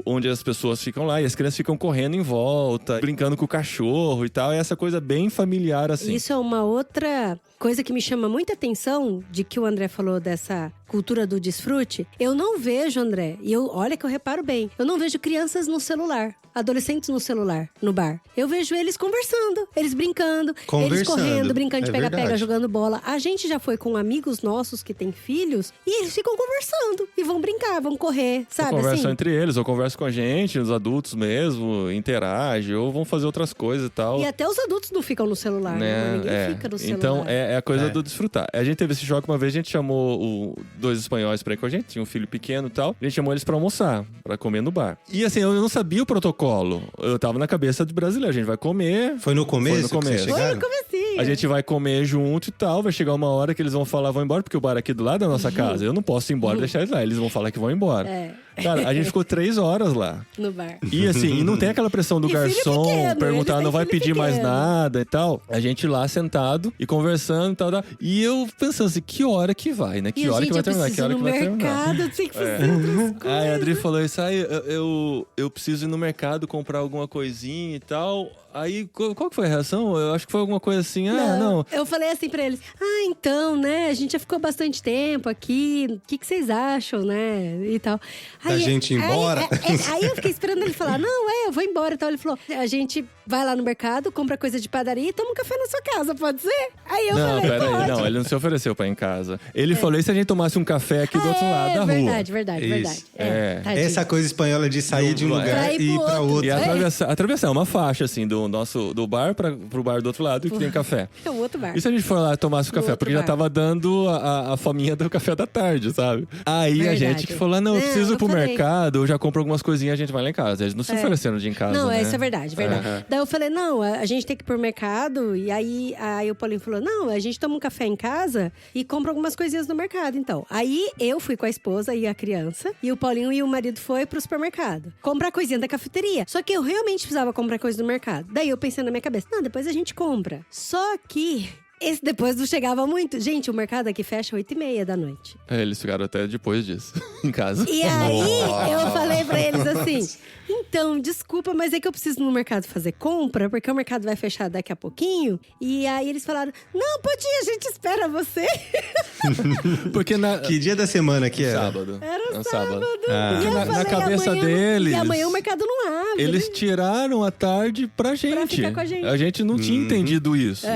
onde as pessoas ficam lá e as crianças ficam correndo em volta, brincando com o cachorro e tal. É essa coisa bem familiar, assim. Isso é uma outra coisa que me chama muita atenção, de que o André falou dessa cultura do desfrute. Eu não vejo, André, e olha que eu reparo bem, eu não vejo crianças no celular, adolescentes no celular, no bar. Eu vejo eles conversando, eles brincando, eles correndo, brincando de pega-pega, jogando bola. A gente já foi com amigos nossos que têm filhos e eles ficam conversando e vão brincar, vão correr, sabe? Ou conversam assim? entre eles, ou conversam com a gente, os adultos mesmo, interagem, ou vão fazer outras coisas e tal. E até os adultos não ficam no celular, né? Ninguém fica no celular. Então, é a coisa do desfrutar. A gente teve esse choque uma vez, a gente chamou dois espanhóis pra ir com a gente, tinha um filho pequeno e tal. A gente chamou eles pra almoçar, pra comer no bar. E assim, eu não sabia o protocolo. Eu tava na cabeça de brasileiro, a gente vai comer. Foi no começo? Foi no comecinho. A gente vai comer junto e tal, vai chegar uma hora que eles vão falar, vão embora, porque o bar é aqui do lado da nossa casa. Eu não posso ir embora e deixar eles lá, eles vão falar que vão embora. Cara, a gente ficou 3 horas lá. No bar. E assim, e não tem aquela pressão do garçom pequeno, perguntar, não vai pedir mais nada e tal. A gente lá sentado e conversando e tal. E eu pensando assim, que hora que vai, né? Que hora que vai terminar? Que hora que vai terminar? Tem que fazer outras coisas. Aí a Adri falou isso, eu preciso ir no mercado comprar alguma coisinha e tal. Aí, qual que foi a reação? Eu acho que foi alguma coisa assim, não. Eu falei assim pra eles, então, né, a gente já ficou bastante tempo aqui, o que vocês acham, né, e tal. Da gente ir embora? Aí eu fiquei esperando ele falar, não, eu vou embora e tal. Ele falou, a gente vai lá no mercado, compra coisa de padaria e toma um café na sua casa, pode ser? Aí eu falei, peraí, não, ele não se ofereceu pra ir em casa. Ele falou, e se a gente tomasse um café aqui do outro lado da rua? Verdade. Essa coisa espanhola de sair de um lugar e ir pra outro. E atravessar uma faixa, assim, do bar pro bar do outro lado, que tem café. É o outro bar. E se a gente for lá e tomasse o café? Porque já tava dando a fominha do café da tarde, sabe? Aí a gente que falou, não, eu preciso ir pro mercado, eu já compro algumas coisinhas, a gente vai lá em casa. Eles não se ofereceram de ir em casa, não, né? Isso é verdade. Daí eu falei, não, a gente tem que ir pro mercado. E aí o Paulinho falou, não, a gente toma um café em casa e compra algumas coisinhas no mercado, então. Aí eu fui com a esposa e a criança, e o Paulinho e o marido foi pro supermercado comprar coisinha da cafeteria. Só que eu realmente precisava comprar coisa do mercado. Daí eu pensei na minha cabeça, não, depois a gente compra. Só que esse depois não chegava muito. Gente, o mercado aqui fecha 8h30 da noite. Eles ficaram até depois disso, em casa. E aí, eu falei pra eles assim, então, desculpa, mas é que eu preciso ir no mercado fazer compra, porque o mercado vai fechar daqui a pouquinho. E aí eles falaram, não, pode ir, a gente espera você. Porque Que dia da semana que era? Sábado. Era um sábado. E eu falei, na cabeça deles... E amanhã o mercado não abre. Eles tiraram a tarde pra gente. Pra ficar com a gente. A gente não tinha entendido isso.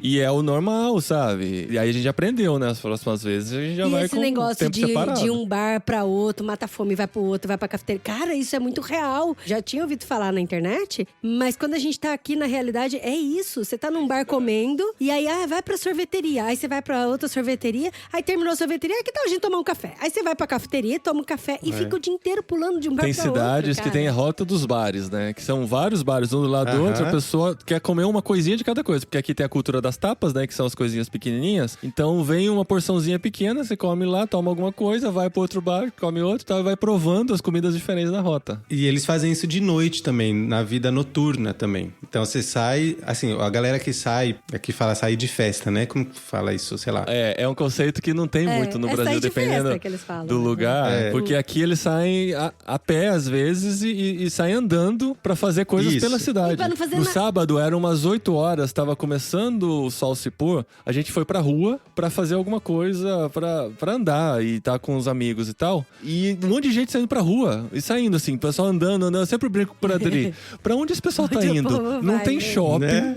E é o normal, sabe? E aí a gente aprendeu, né? As próximas vezes a gente já vai com o tempo separado. De um bar pra outro, mata a fome, vai pro outro, vai pra cafeteria. Cara, isso é muito real. Já tinha ouvido falar na internet, mas quando a gente tá aqui na realidade, é isso. Você tá num bar comendo, e aí vai pra sorveteria. Aí você vai pra outra sorveteria, aí terminou a sorveteria, que tal a gente tomar um café? Aí você vai pra cafeteria, toma um café e fica o dia inteiro pulando de um bar pra outro. Tem cidades que tem a rota dos bares, né? Que são vários bares, um do lado do outro. A pessoa quer comer uma coisinha de cada coisa. Porque aqui tem a cultura das tapas, né? Que são as coisinhas pequenininhas. Então vem uma porçãozinha pequena, você come lá, toma alguma coisa, vai pro outro bar, come outro e tal, e vai provando as comidas diferentes da rota. E eles fazem isso de noite também, na vida noturna também. Então você sai, assim, a galera que sai, aqui fala sair de festa, né? Como fala isso, sei lá. É um conceito que não tem muito no Brasil, dependendo que eles falam, do lugar. Porque aqui eles saem a pé, às vezes, e saem andando pra fazer coisas pela cidade. No sábado, eram umas 8 horas, tava começando o sol se pôr, a gente foi pra rua pra fazer alguma coisa, pra andar e tá com os amigos e tal. E um monte de gente saindo pra rua e saindo, assim, o pessoal andando. Eu sempre brinco por Adri. Pra onde esse pessoal tá indo? Não tem shopping. Né?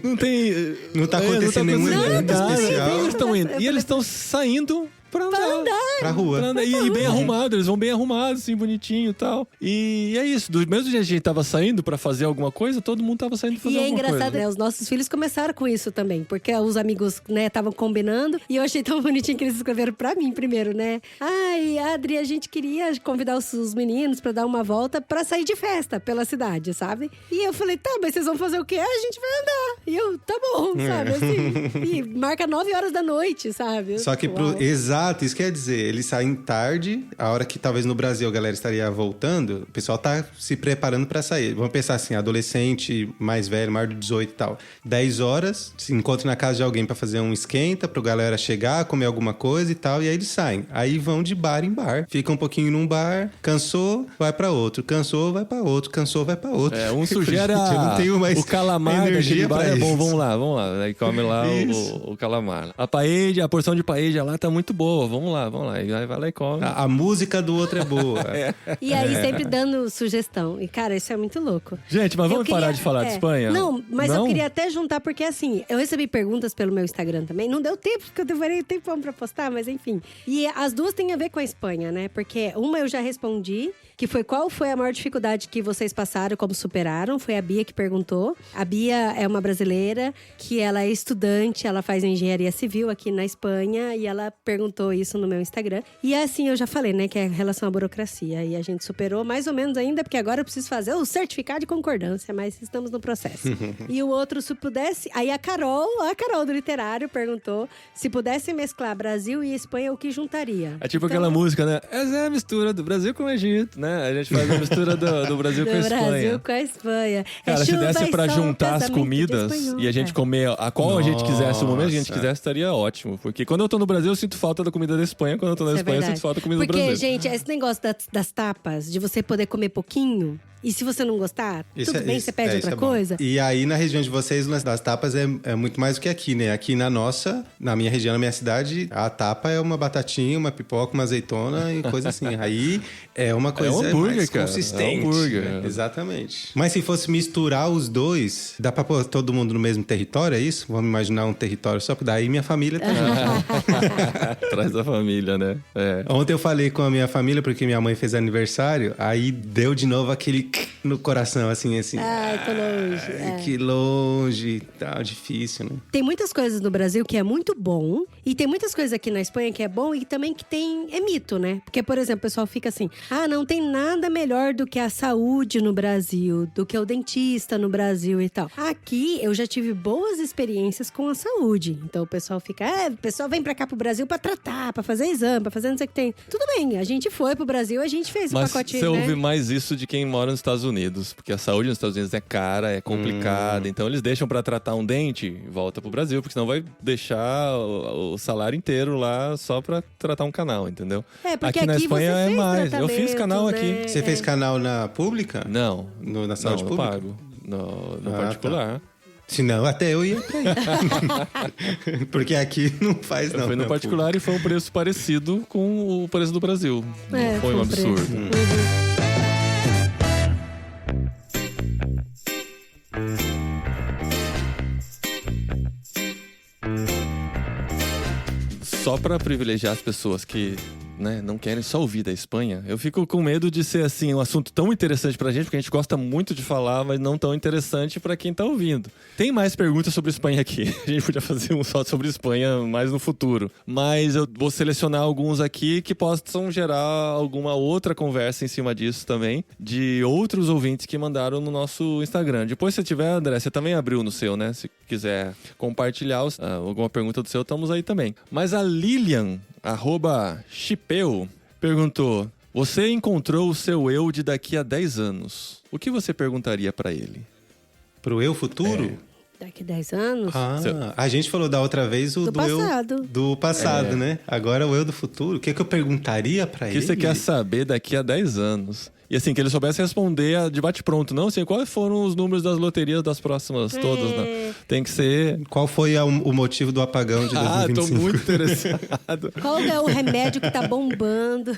não tem... Não tá acontecendo nenhum evento especial. Eles estão indo. E eles estão saindo Pra andar. Pra rua. Pra andar. E bem arrumado, eles vão bem arrumados, assim, bonitinho e tal. E é isso, do mesmo jeito que a gente tava saindo pra fazer alguma coisa, todo mundo tava saindo pra fazer E é alguma engraçado, coisa. né? Os nossos filhos começaram com isso também. Porque os amigos, né, estavam combinando. E eu achei tão bonitinho que eles escreveram pra mim primeiro, né? Ai, Adri, a gente queria convidar os meninos pra dar uma volta pra sair de festa pela cidade, sabe? E eu falei, tá, mas vocês vão fazer o quê? A gente vai andar. E eu, tá bom, sabe? Assim, e marca 9 horas da noite, sabe? Só que, Uau. exato, isso quer dizer, eles saem tarde, a hora que talvez no Brasil a galera estaria voltando, o pessoal tá se preparando pra sair. Vamos pensar assim, adolescente, mais velho, maior de 18 e tal. 10 horas, se encontra na casa de alguém pra fazer um esquenta, pra galera chegar, comer alguma coisa e tal, e aí eles saem. Aí vão de bar em bar, fica um pouquinho num bar, cansou, vai pra outro, cansou, vai pra outro, cansou, vai pra outro. É, um sugere Gente, eu não tenho mais o calamar energia daquele bar, pra é bom, isso. vamos lá. Aí come lá o calamar. A paella, a porção de paella lá tá muito boa, vamos lá. E aí vai lá e come. A música do outro é boa. E aí, sempre dando sugestão. E, cara, isso é muito louco. Gente, mas Eu vamos parar queria- de falar de Espanha? Não, mas eu Não? queria até juntar, porque assim, eu recebi perguntas pelo meu Instagram também. Não deu tempo, porque eu demorei tempo pra postar, mas enfim. E as duas têm a ver com a Espanha, né? Porque uma eu já respondi, que foi qual foi a maior dificuldade que vocês passaram, como superaram. Foi a Bia que perguntou. A Bia é uma brasileira, que ela é estudante, ela faz engenharia civil aqui na Espanha. E ela perguntou isso no meu Instagram. E assim, eu já falei, né, que é em relação à burocracia. E a gente superou mais ou menos ainda, porque agora eu preciso fazer o certificado de concordância, mas estamos no processo. E o outro, se pudesse... Aí a Carol do Literário perguntou se pudesse mesclar Brasil e Espanha, o que juntaria? É tipo Então, aquela música, né? Essa é a mistura do Brasil com o Egito, né? A gente faz a mistura do Brasil do com a Espanha. Brasil com a Espanha. Cara, se chuva desse e pra sol, juntar as casamento de comidas espanhol. e a gente É. comer a qual a gente quisesse, o momento que a gente Nossa. quisesse, estaria ótimo. Porque quando eu tô no Brasil, eu sinto falta da comida da Espanha. Quando eu tô na Isso é Espanha, eu verdade. sinto falta da comida do Porque, Brasil. gente, esse negócio das tapas, de você poder comer pouquinho, e se você não gostar, tudo bem, você pede outra isso é bom. coisa. E aí, na região de vocês, o lance das tapas é muito mais do que aqui, né? Aqui na minha região, na minha cidade, a tapa é uma batatinha, uma pipoca, uma azeitona e coisa assim. Aí é uma coisa hambúrguer, mais cara. consistente. É hambúrguer. Né? Exatamente. Mas se fosse misturar os dois, dá pra pôr todo mundo no mesmo território, é isso? Vamos imaginar um território só, porque daí minha família tá junto. Traz a família, né? É. Ontem eu falei com a minha família, porque minha mãe fez aniversário, aí deu de novo aquele no coração, assim. Ai, tô longe. Ai, que longe, tá difícil, né? Tem muitas coisas no Brasil que é muito bom. E tem muitas coisas aqui na Espanha que é bom e também que é mito, né? Porque, por exemplo, o pessoal fica assim... Ah, não tem nada melhor do que a saúde no Brasil. Do que o dentista no Brasil e tal. Aqui, eu já tive boas experiências com a saúde. Então, o pessoal fica... o pessoal vem pra cá pro Brasil pra tratar, pra fazer exame, pra fazer não sei o que tem. Tudo bem, a gente foi pro Brasil, a gente fez o Mas pacote, você né? ouve mais isso de quem mora nos Estados Unidos. Porque a saúde nos Estados Unidos é cara, é complicada. Então eles deixam pra tratar um dente e volta pro Brasil. Porque senão vai deixar o salário inteiro lá só pra tratar um canal, entendeu? É, porque aqui na aqui Espanha você é fez mais. Eu fiz canal tratamento, aqui. né? Você fez canal na pública? Não. Na saúde não pública? pago. No Ah, particular. Se não, até eu ia pra aí. Porque aqui não faz, Eu não. fui no na particular e foi um preço parecido com o preço do Brasil. Não foi um com preço. absurdo. Uhum. Só pra privilegiar as pessoas que, né, não querem só ouvir da Espanha, eu fico com medo de ser, assim, um assunto tão interessante pra gente, porque a gente gosta muito de falar, mas não tão interessante pra quem tá ouvindo. Tem mais perguntas sobre Espanha aqui. A gente podia fazer um só sobre Espanha mais no futuro. Mas eu vou selecionar alguns aqui que possam gerar alguma outra conversa em cima disso também, de outros ouvintes que mandaram no nosso Instagram. Depois, se tiver, André, você também abriu no seu, né? Se quiser compartilhar alguma pergunta do seu, estamos aí também. Mas a Lilian, @chipeu, perguntou: você encontrou o seu eu de daqui a 10 anos. O que você perguntaria pra ele? Pro eu futuro? Daqui 10 anos? A gente falou da outra vez o Do do eu passado. do passado, né? Agora o eu do futuro. O que eu perguntaria pra O ele? que você quer saber daqui a 10 anos? E assim, que ele soubesse responder de bate-pronto. Não, assim, quais foram os números das loterias das próximas todas, né? Tem que ser... Qual foi o motivo do apagão de 2025? tô muito interessado. Qual é o remédio que tá bombando?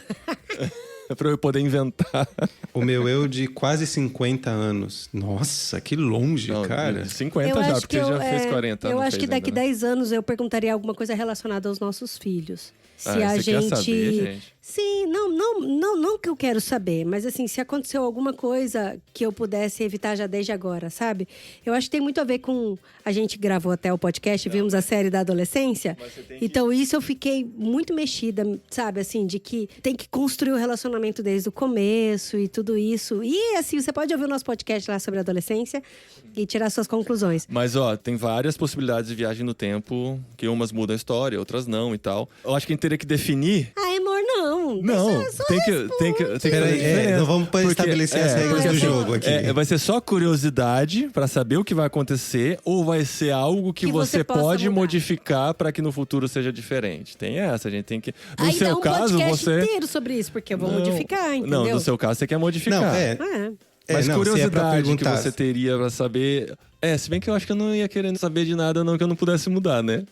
pra eu poder inventar. O meu eu de quase 50 anos. Nossa, que longe, Não, cara. de 50 já, porque você já fez 40. Eu não acho fez que daqui ainda, né? 10 anos eu perguntaria alguma coisa relacionada aos nossos filhos. Se a você quer gente. saber, gente? Sim, não que eu quero saber, mas assim, se aconteceu alguma coisa que eu pudesse evitar já desde agora, sabe? Eu acho que tem muito a ver com. A gente gravou até o podcast, vimos a série da adolescência. Então, isso eu fiquei muito mexida, sabe? Assim, de que tem que construir o relacionamento desde o começo e tudo isso. E assim, você pode ouvir o nosso podcast lá sobre a adolescência e tirar suas conclusões. Mas, ó, tem várias possibilidades de viagem no tempo, que umas mudam a história, outras não e tal. Eu acho que a gente teria que definir. Ah, amor, não. Não, Deixa- só tem que responde. Peraí, fazer diferença. não vamos Porque- estabelecer as regras porque do assim, jogo aqui. vai ser só curiosidade pra saber o que vai acontecer ou vai ser algo que Que você você possa pode mudar. modificar pra que no futuro seja diferente. Tem essa, a gente tem que. No Aí seu dá um caso, podcast você. inteiro sobre isso, porque eu vou modificar, entendeu? Não, no seu caso você quer modificar. Não, é. Mas não, se é pra curiosidade que perguntar. você teria pra saber. Se bem que eu acho que eu não ia querendo saber de nada, não, que eu não pudesse mudar, né?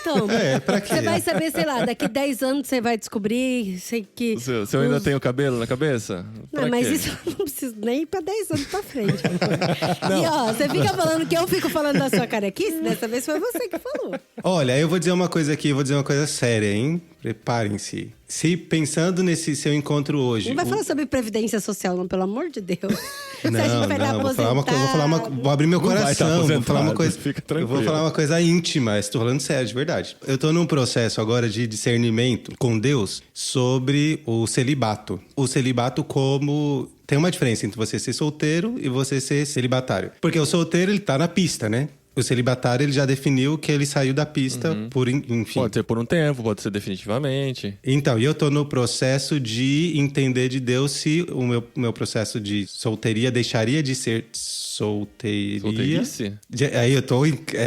Então, pra quê? você vai saber, sei lá, daqui 10 anos você vai descobrir que... Se eu ainda tenho cabelo na cabeça? Não, pra mas quê? isso eu não preciso nem ir pra 10 anos pra frente. E ó, você fica falando que eu fico falando da sua carequice, dessa vez foi você que falou. Olha, eu vou dizer uma coisa aqui, vou dizer uma coisa séria, hein? Preparem-se. Se pensando nesse seu encontro hoje... Não vai falar sobre previdência social, não, pelo amor de Deus. Você acha que Não, vai dar não, vou falar uma coisa, aposentado? vou abrir meu Não vai coração, estar vou falar uma aposentado, coisa, fica eu tranquilo. vou falar uma coisa íntima, estou falando sério, de verdade. Eu tô num processo agora de discernimento com Deus sobre o celibato. O celibato como... Tem uma diferença entre você ser solteiro e você ser celibatário. Porque o solteiro, ele tá na pista, né? O celibatário, ele já definiu que ele saiu da pista por, enfim. Pode ser por um tempo, pode ser definitivamente. Então, e eu tô no processo de entender de Deus se o meu processo de solteria deixaria de ser solteria. Solteirice? Aí eu tô...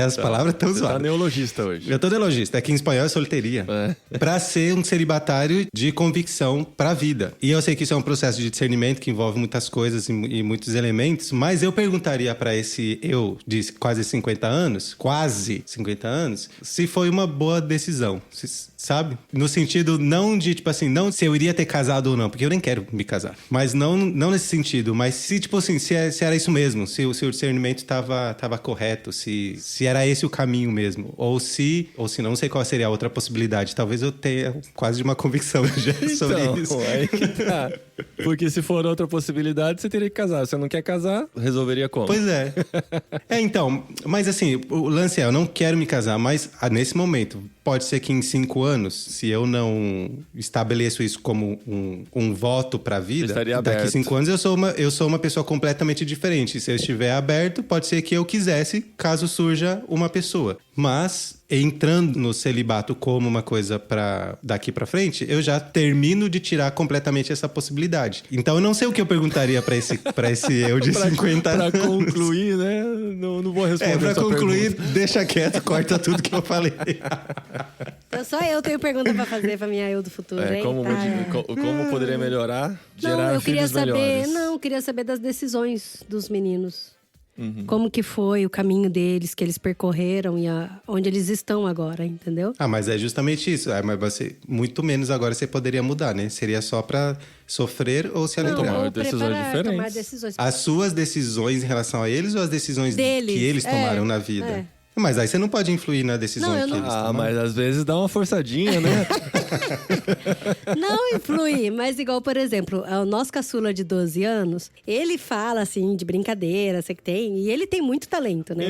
as palavras tão Você tá zoadas. neologista hoje. Eu tô neologista, é que em espanhol é solteria. Pra ser um celibatário de convicção pra vida. E eu sei que isso é um processo de discernimento que envolve muitas coisas e muitos elementos, mas eu perguntaria pra esse eu de quase 50 anos, se foi uma boa decisão, sabe? No sentido não de, tipo assim, não se eu iria ter casado ou não, porque eu nem quero me casar. Mas não nesse sentido, mas se, tipo assim, se era isso mesmo, se o discernimento tava correto, se era esse o caminho mesmo, ou se não sei qual seria a outra possibilidade. Talvez eu tenha quase uma convicção já sobre isso. Aí que tá. Porque se for outra possibilidade, você teria que casar. Se você não quer casar, resolveria como? Pois é. Então, mas assim, o lance é, eu não quero me casar, mas nesse momento, pode ser que em 5 anos, se eu não estabeleço isso como um voto pra vida, estaria daqui aberto. 5 anos eu sou uma pessoa completamente diferente. Se eu estiver aberto, pode ser que eu quisesse, caso surja uma pessoa. Mas, entrando no celibato como uma coisa pra daqui pra frente, eu já termino de tirar completamente essa possibilidade. Então, eu não sei o que eu perguntaria pra esse eu de 50 anos. Pra concluir, né? Não vou responder Pra sua concluir, pergunta. deixa quieto, corta tudo que eu falei. Então, só eu tenho pergunta pra fazer pra minha eu do futuro, hein? Como poderia melhorar? Gerar Não, eu queria filhos saber. melhores. Não, eu queria saber das decisões dos meninos. Uhum. Como que foi o caminho deles, que eles percorreram e onde eles estão agora, entendeu? Mas é justamente isso. Mas você, muito menos agora você poderia mudar, né? Seria só pra sofrer ou se alegrar. ou decisões preparar, diferentes. tomar decisões. As suas decisões em relação a eles ou as decisões Deles, que eles tomaram na vida? é. Mas aí você não pode influir na decisão Não, eu que não- eles tomaram. Mas às vezes dá uma forçadinha, né? Não influi, mas igual, por exemplo, o nosso caçula de 12 anos, ele fala assim, de brincadeira, sei que tem, e ele tem muito talento, né?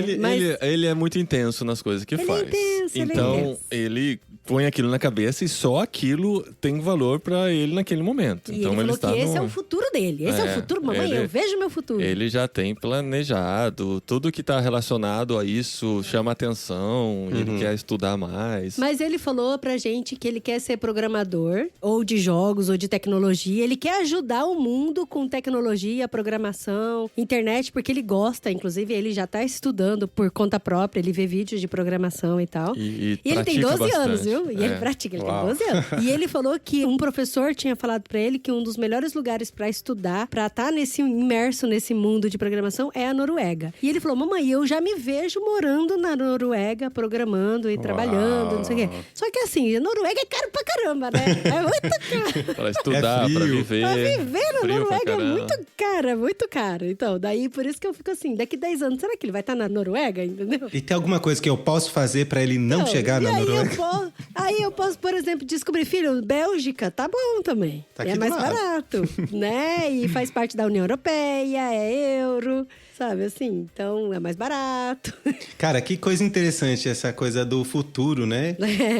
Ele é muito intenso nas coisas que Ele é faz. intenso, ele é Então, intenso. ele põe aquilo na cabeça e só aquilo tem valor pra ele naquele momento. E Então, ele falou está que esse é no- o futuro dele. Esse é o futuro, mamãe, ele- eu vejo meu futuro. Ele já tem planejado. Tudo que tá relacionado a isso chama atenção. Ele quer estudar mais. Mas ele falou pra gente que ele quer ser programador, ou de jogos, ou de tecnologia. Ele quer ajudar o mundo com tecnologia, programação, internet, porque ele gosta. Inclusive, ele já tá estudando por conta própria. Ele vê vídeos de programação e tal. E ele tem pratica 12 bastante. anos, viu? E ele É. pratica, ele Uau. tem 12 anos. E ele falou que um professor tinha falado pra ele que um dos melhores lugares pra estudar, pra estar imerso nesse mundo de programação, é a Noruega. E ele falou, mamãe, eu já me vejo morando na Noruega, programando e trabalhando, não sei o quê. Só que assim, a Noruega é caro pra caramba, né? É muito caro. Pra estudar, pra viver. Pra viver na Frio pra Noruega é caramba. muito caro. Então, daí por isso que eu fico assim, daqui 10 anos, será que ele vai estar na Noruega, entendeu? E tem alguma coisa que eu posso fazer pra ele não chegar na Noruega? Aí eu posso, por exemplo, descobrir, filho, Bélgica, tá bom também. Tá aqui É do mais lado. barato, né? E faz parte da União Europeia, é euro, sabe assim? Então, é mais barato. Cara, que coisa interessante essa coisa do futuro, né?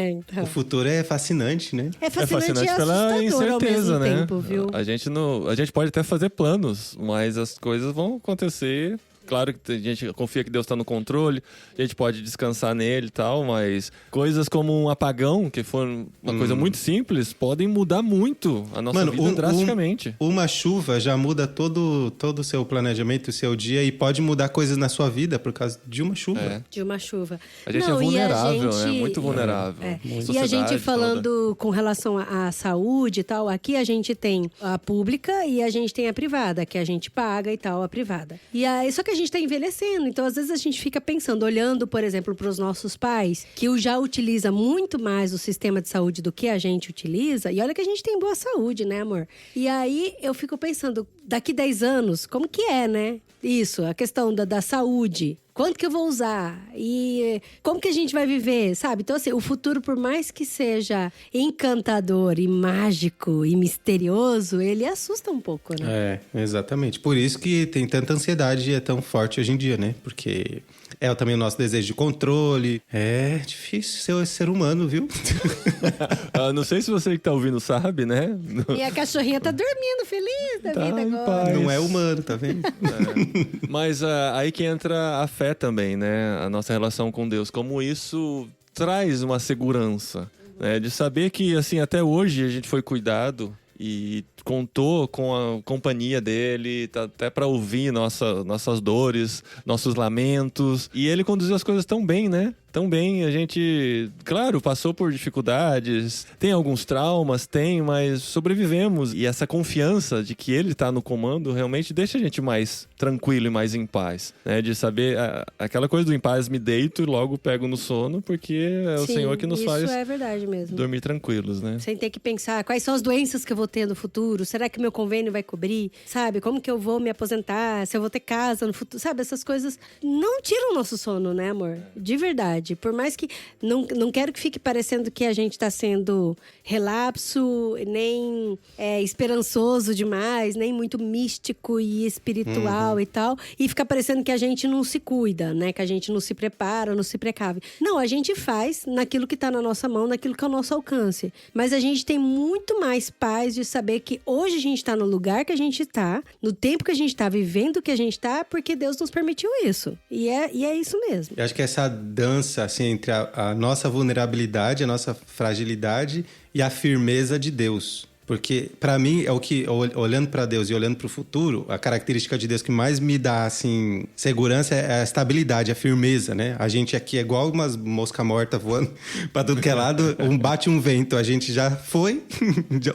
Então. O futuro é fascinante, né? É É fascinante, fascinante e pela assustador ao incerteza, mesmo né? tempo, viu? A gente pode até fazer planos, mas as coisas vão acontecer. Claro que a gente confia que Deus está no controle, a gente pode descansar nele e tal, mas coisas como um apagão, que for uma coisa muito simples, podem mudar muito a nossa vida drasticamente. Uma chuva já muda todo o seu planejamento, o seu dia, e pode mudar coisas na sua vida por causa de uma chuva. É. De uma chuva. A gente Não, é e vulnerável, gente- é muito vulnerável. É. E a Sociedade gente falando com relação à saúde e tal, aqui a gente tem a pública e a gente tem a privada, que a gente paga e tal, a privada. E aí, só que a gente tá envelhecendo, então às vezes a gente fica pensando, olhando, por exemplo, para os nossos pais, que já utiliza muito mais o sistema de saúde do que a gente utiliza, e olha que a gente tem boa saúde, né, amor? E aí eu fico pensando, daqui 10 anos, como que é, né? Isso, a questão da saúde. Quanto que eu vou usar? E como que a gente vai viver, sabe? Então, assim, o futuro, por mais que seja encantador e mágico e misterioso, ele assusta um pouco, né? É, exatamente. Por isso que tem tanta ansiedade e é tão forte hoje em dia, né? Porque é também o nosso desejo de controle. É difícil ser ser humano, viu? Não sei se você que tá ouvindo sabe, né? E a cachorrinha tá dormindo, feliz da Tá vida em agora. paz. Não é humano, tá vendo? Mas aí que entra a fé também, né? A nossa relação com Deus. Como isso traz uma segurança, né? De saber que, assim, até hoje a gente foi cuidado e contou com a companhia dele, tá até para ouvir nossas dores, nossos lamentos. E ele conduziu as coisas tão bem, né? Tão bem. A gente, claro, passou por dificuldades, tem alguns traumas, mas sobrevivemos. E essa confiança de que ele tá no comando realmente deixa a gente mais tranquilo e mais em paz, né? De saber, aquela coisa do em paz me deito e logo pego no sono, porque é o Sim, Senhor que nos faz isso é verdade mesmo. dormir tranquilos, né? Sem ter que pensar quais são as doenças que eu vou ter no futuro. Será que meu convênio vai cobrir? Sabe? Como que eu vou me aposentar? Se eu vou ter casa no futuro? Sabe? Essas coisas não tiram o nosso sono, né, amor? De verdade. Por mais que... Não quero que fique parecendo que a gente tá sendo relapso, nem esperançoso demais, nem muito místico e espiritual e tal. E fica parecendo que a gente não se cuida, né? Que a gente não se prepara, não se precave. Não, a gente faz naquilo que tá na nossa mão, naquilo que é o nosso alcance. Mas a gente tem muito mais paz de saber que hoje a gente tá no lugar que a gente tá, no tempo que a gente tá, vivendo o que a gente tá, porque Deus nos permitiu isso. E é isso mesmo. Eu acho que essa dança, assim, entre a nossa vulnerabilidade, a nossa fragilidade e a firmeza de Deus. Porque, pra mim, é o que, olhando pra Deus e olhando pro futuro, a característica de Deus que mais me dá, assim, segurança é a estabilidade, a firmeza, né? A gente aqui é igual umas mosca morta voando pra tudo que é lado, bate um vento, a gente já foi,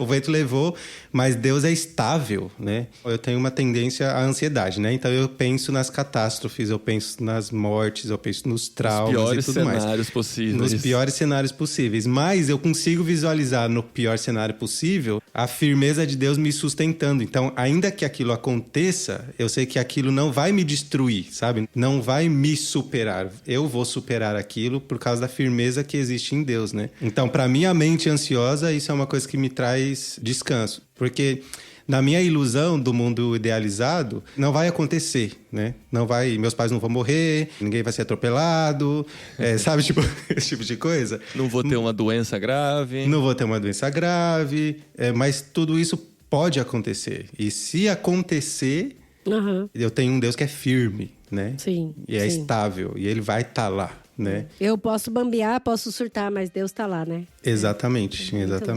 o vento levou, mas Deus é estável, né? Eu tenho uma tendência à ansiedade, né? Então eu penso nas catástrofes, eu penso nas mortes, eu penso nos traumas Piores e tudo mais. cenários possíveis. Nos piores cenários possíveis. Mas eu consigo visualizar no pior cenário possível a firmeza de Deus me sustentando. Então, ainda que aquilo aconteça, eu sei que aquilo não vai me destruir, sabe? Não vai me superar. Eu vou superar aquilo por causa da firmeza que existe em Deus, né? Então, para minha mente ansiosa, isso é uma coisa que me traz descanso. Porque... na minha ilusão do mundo idealizado, não vai acontecer, né? Não vai, meus pais não vão morrer, ninguém vai ser atropelado, sabe, tipo, esse tipo de coisa. Não vou ter uma doença grave. Não vou ter uma doença grave, mas tudo isso pode acontecer. E se acontecer, eu tenho um Deus que é firme, né? Sim, E é sim. estável, e ele vai estar lá. né? Eu posso bambear, posso surtar, mas Deus tá lá, né? Exatamente.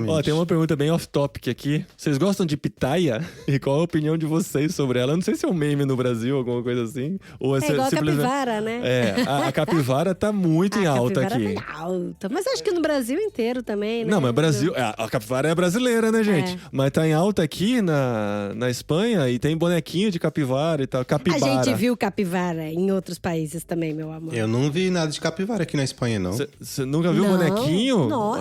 Ó, tem uma pergunta bem off-topic aqui. Vocês gostam de pitaia? E qual a opinião de vocês sobre ela? Eu não sei se é um meme no Brasil, alguma coisa assim. Ou É igual a capivara, né? É, a capivara tá muito em alta capivara aqui. tá alta. Mas acho que no Brasil inteiro também, né? Não, mas Brasil... A capivara é brasileira, né, gente? É. Mas tá em alta aqui na Espanha e tem bonequinho de capivara e tal. A Capibara. gente viu capivara em outros países também, meu amor. Eu não vi nada de capivara aqui na Espanha, não. Você nunca viu Não, bonequinho? não,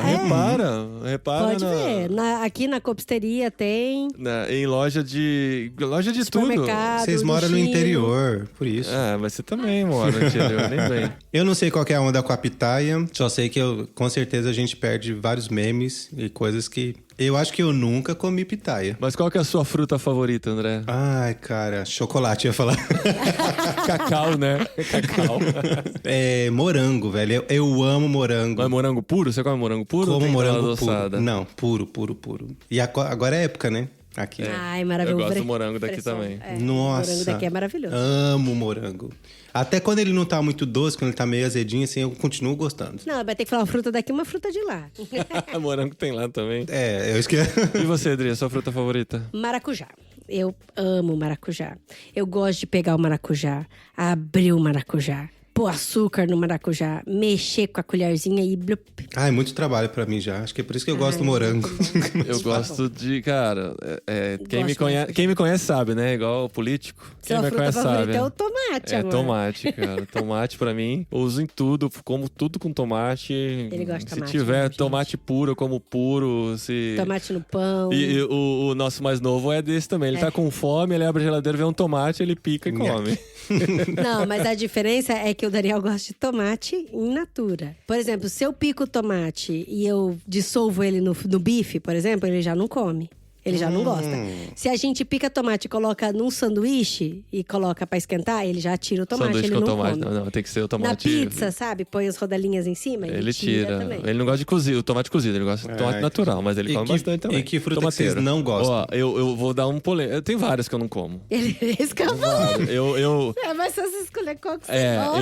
Repara Pode ver. Aqui na copisteria tem. em loja de tudo. Supermercado, Vocês moram no Chile. interior, por isso. Ah, mas você também mora no interior, nem bem. Eu não sei qual que é a onda com a pitaia, só sei que com certeza a gente perde vários memes e coisas que... Eu acho que eu nunca comi pitaia. Mas qual que é a sua fruta favorita, André? Ai, cara, chocolate, eu ia falar. Cacau, né? Cacau. É, morango, velho. Eu amo morango. Mas morango puro? Você come morango puro? ou Como tem aquela morango adoçada? puro. Não, puro. E agora é época, né? Aqui. Ai, Eu maravilhoso. gosto do morango daqui Fresson. também. É, Nossa. O morango daqui é maravilhoso. Amo morango. Até quando ele não tá muito doce, quando ele tá meio azedinho, assim, eu continuo gostando. Não, vai ter que falar uma fruta daqui e uma fruta de lá. Morango tem lá também. É, eu esqueci. E você, Adri, a sua fruta favorita? Maracujá. Eu amo maracujá. Eu gosto de pegar o maracujá, abrir o maracujá, pôr açúcar no maracujá, mexer com a colherzinha e blup. Ai, muito trabalho pra mim já. Acho que é por isso que eu gosto do morango. Eu gosto de, cara, quem Gosto me conhece sabe, né? Igual o político. Quem Sua me fruta conhece favorita sabe. é o tomate, É amor. tomate, cara. Tomate pra mim, eu uso em tudo, como tudo com tomate. Ele gosta de Se tomate, tiver gente. tomate puro, eu como puro. Se... Tomate no pão. E o nosso mais novo é desse também. Ele tá com fome, ele abre a geladeira, vê um tomate, ele pica e come. Não, mas a diferença é que o Daniel gosta de tomate in natura. Por exemplo, se eu pico o tomate e eu dissolvo ele no bife, por exemplo, ele já não come. Ele já não gosta. Se a gente pica tomate e coloca num sanduíche e coloca pra esquentar, ele já tira o tomate, Sanduíche ele com não tomate. come. Não, tem que ser o Na tomate. pizza, sabe? Põe as rodelinhas em cima, Ele tira. também. Ele não gosta de cozido, o tomate cozido, ele gosta de tomate Ai, natural, mas ele e come que- bastante também. e que fruta que vocês Tomateiro. não gostam? Ó, eu vou dar um polêmico. Tem várias que eu não como. Ele escapou. Eu É, mas se você escolher qual que você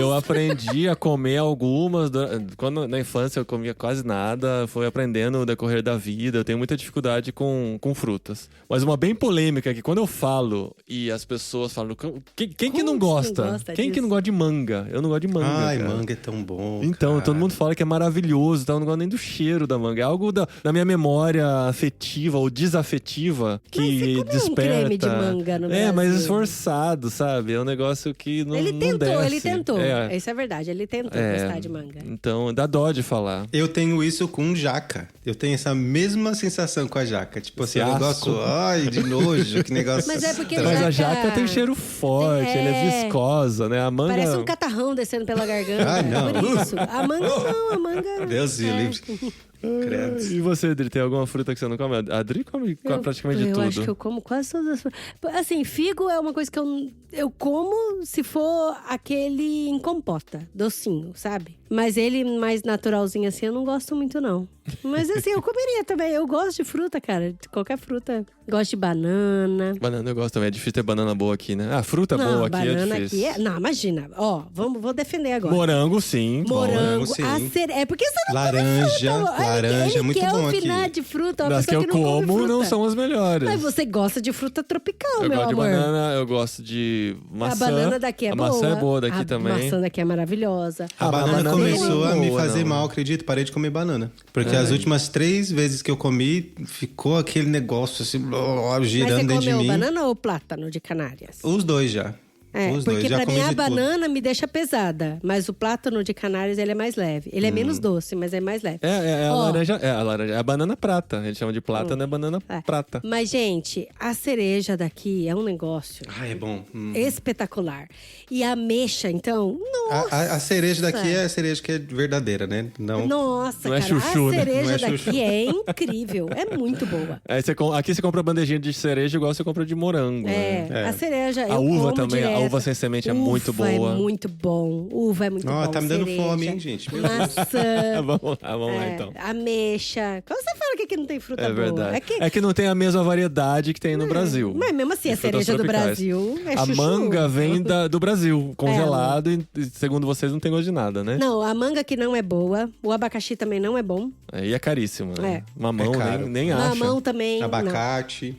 eu gosta. aprendi a comer algumas. Quando na infância eu comia quase nada, fui aprendendo no decorrer da vida. Eu tenho muita dificuldade com frutas. Mas uma bem polêmica é que quando eu falo e as pessoas falam. Quem que Como não você gosta? não gosta Quem que disso? não gosta de manga? Eu não gosto de manga. Ai, cara. manga é tão bom. Então, cara. todo mundo fala que é maravilhoso, tá? Eu não gosto nem do cheiro da manga. É algo da minha memória afetiva ou desafetiva que Mas você comeu um desperta. creme de manga no mas Brasil. esforçado, sabe? É um negócio que não Ele não tentou, desce. ele tentou. É. Isso é verdade, ele tentou É. gostar de manga. Então, dá dó de falar. Eu tenho isso com jaca. Eu tenho essa mesma sensação com a jaca. Tipo assim, Esse eu asco. gosto. Ai, de nojo, que negócio. Mas é porque Mas a jaca- jaca tem cheiro forte, ela é viscosa, né? A manga. Parece um catarrão descendo pela garganta. Ah, não. Por isso. A manga não, a manga. Deus me livre. Credo. E você, Adri, tem alguma fruta que você não come? A Adri come praticamente de eu tudo. acho que eu como quase todas as frutas. Assim, figo é uma coisa que eu como se for aquele em compota, docinho, sabe? Mas ele mais naturalzinho assim, eu não gosto muito, não. Mas assim, eu comeria também. Eu gosto de fruta, cara. De qualquer fruta. Gosto de banana. Banana eu gosto também. É difícil ter banana boa aqui, né? Ah, fruta não, boa aqui é banana difícil. aqui é... Não, imagina. Ó, vou defender agora. Morango, sim. Morango, sim. É porque você não Laranja, come fruta. laranja, ele muito quer bom opinar aqui. de fruta. Uma Das que pessoa eu não come como fruta. não são as melhores. Mas você gosta de fruta tropical, Eu meu gosto de amor. banana, eu gosto de maçã. A banana daqui é a boa. maçã é boa daqui a também. maçã daqui é maravilhosa. A Ah, banana banana começou não é a me boa, fazer não. mal, acredito. Parei de comer banana. Porque as últimas 3 vezes que eu comi, ficou aquele negócio assim, Mas girando você dentro de comeu mim. banana ou plátano de Canárias? Os dois já. É, Os porque dois. Já pra comi mim a de tudo. banana me deixa pesada. Mas o plátano de Canárias, ele é mais leve. Ele é menos doce, mas é mais leve. É a Ó, laranja. É a laranja. É a banana prata. A gente chama de plátano, é banana É. prata. Mas, gente, a cereja daqui é um negócio Ah, é bom. espetacular. E a ameixa, então, nossa. A cereja daqui é a cereja que é verdadeira, né? Não. Nossa, Não é cara, chuchu, a né? cereja Não é daqui chuchu. é incrível. É muito boa. Aí aqui você compra bandejinha de cereja igual você compra de morango. É, né? a cereja A eu uva como também, direto. A uva sem semente é muito Uva boa. é muito bom. Uva é muito bom. Tá me dando Cereja, fome, hein, gente? Meu Deus. Maçã. Vamos lá então. Ameixa. Quando você fala que aqui não tem fruta É boa? verdade. que... É que não tem a mesma variedade que tem no Brasil. Mas mesmo assim, de a frutas cereja do tropicais. Brasil é A chuchu. manga vem do Brasil, congelado, e segundo vocês não tem gosto de nada, né? Não, a manga que não é boa. O abacaxi também não é bom. E é caríssimo, né? É. Mamão É caro. nem acha. Mamão também. Abacate.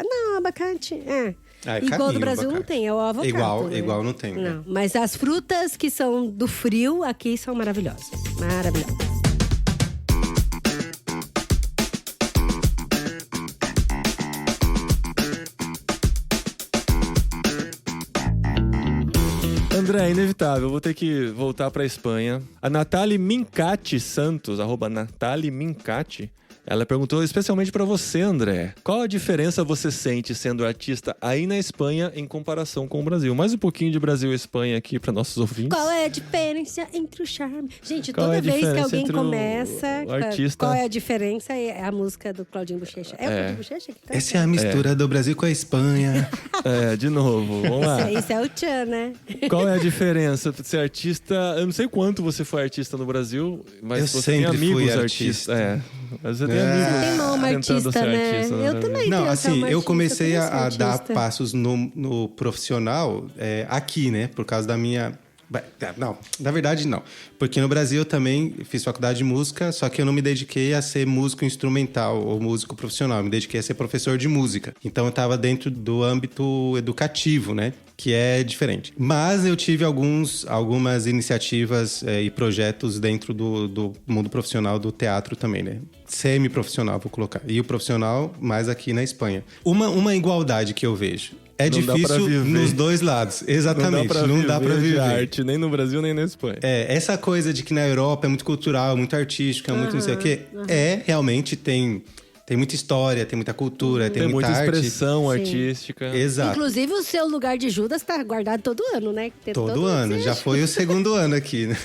Não, abacate. É Igual carinho do o Brasil não abacate. tem, é o avocado. Igual não tem. né? Não, mas as frutas que são do frio aqui são maravilhosas. Maravilhosas. André, é inevitável, vou ter que voltar pra Espanha. A Nathalie Mincati Santos, @Nathalie Mincati, ela perguntou especialmente pra você, André. Qual a diferença você sente sendo artista aí na Espanha em comparação com o Brasil? Mais um pouquinho de Brasil e Espanha aqui pra nossos ouvintes. Qual é a diferença entre o charme? Gente, Qual é toda a vez que diferença alguém entre começa, o artista? qual é a diferença? É a música do Claudinho Bochecha. É o Claudinho Bochecha que canta? Essa é a mistura do Brasil com a Espanha. De novo, vamos lá. Isso é o Tchan, né? Qual é a diferença de ser artista? Eu não sei quanto você foi artista no Brasil, mas Eu você tem sempre amigos fui artistas. artista. Mas você tem É. amigos Você tem uma alma tentando artista, ser né? artista no Eu Brasil. também Não, tenho essa assim, alma eu artista, comecei queria a ser dar artista. passos no profissional aqui, né? Por causa da minha... Não, na verdade não. Porque no Brasil eu também fiz faculdade de música, só que eu não me dediquei a ser músico instrumental ou músico profissional. Eu me dediquei a ser professor de música. Então eu estava dentro do âmbito educativo, né? Que é diferente. Mas eu tive algumas iniciativas e projetos dentro do mundo profissional do teatro também, né? Semi-profissional, vou colocar. E o profissional mais aqui na Espanha. Uma igualdade que eu vejo. É Não dá pra difícil viver. nos dois lados. Exatamente. Não dá pra de viver. arte, nem no Brasil, nem na Espanha. Essa coisa de que na Europa é muito cultural, muito artístico, é muito não sei o quê. Realmente tem muita história, tem muita cultura, tem muita arte. expressão Sim. artística. Exato. Inclusive, o seu lugar de Judas tá guardado todo ano, né? Tem Todo ano. Já foi o segundo ano aqui, né?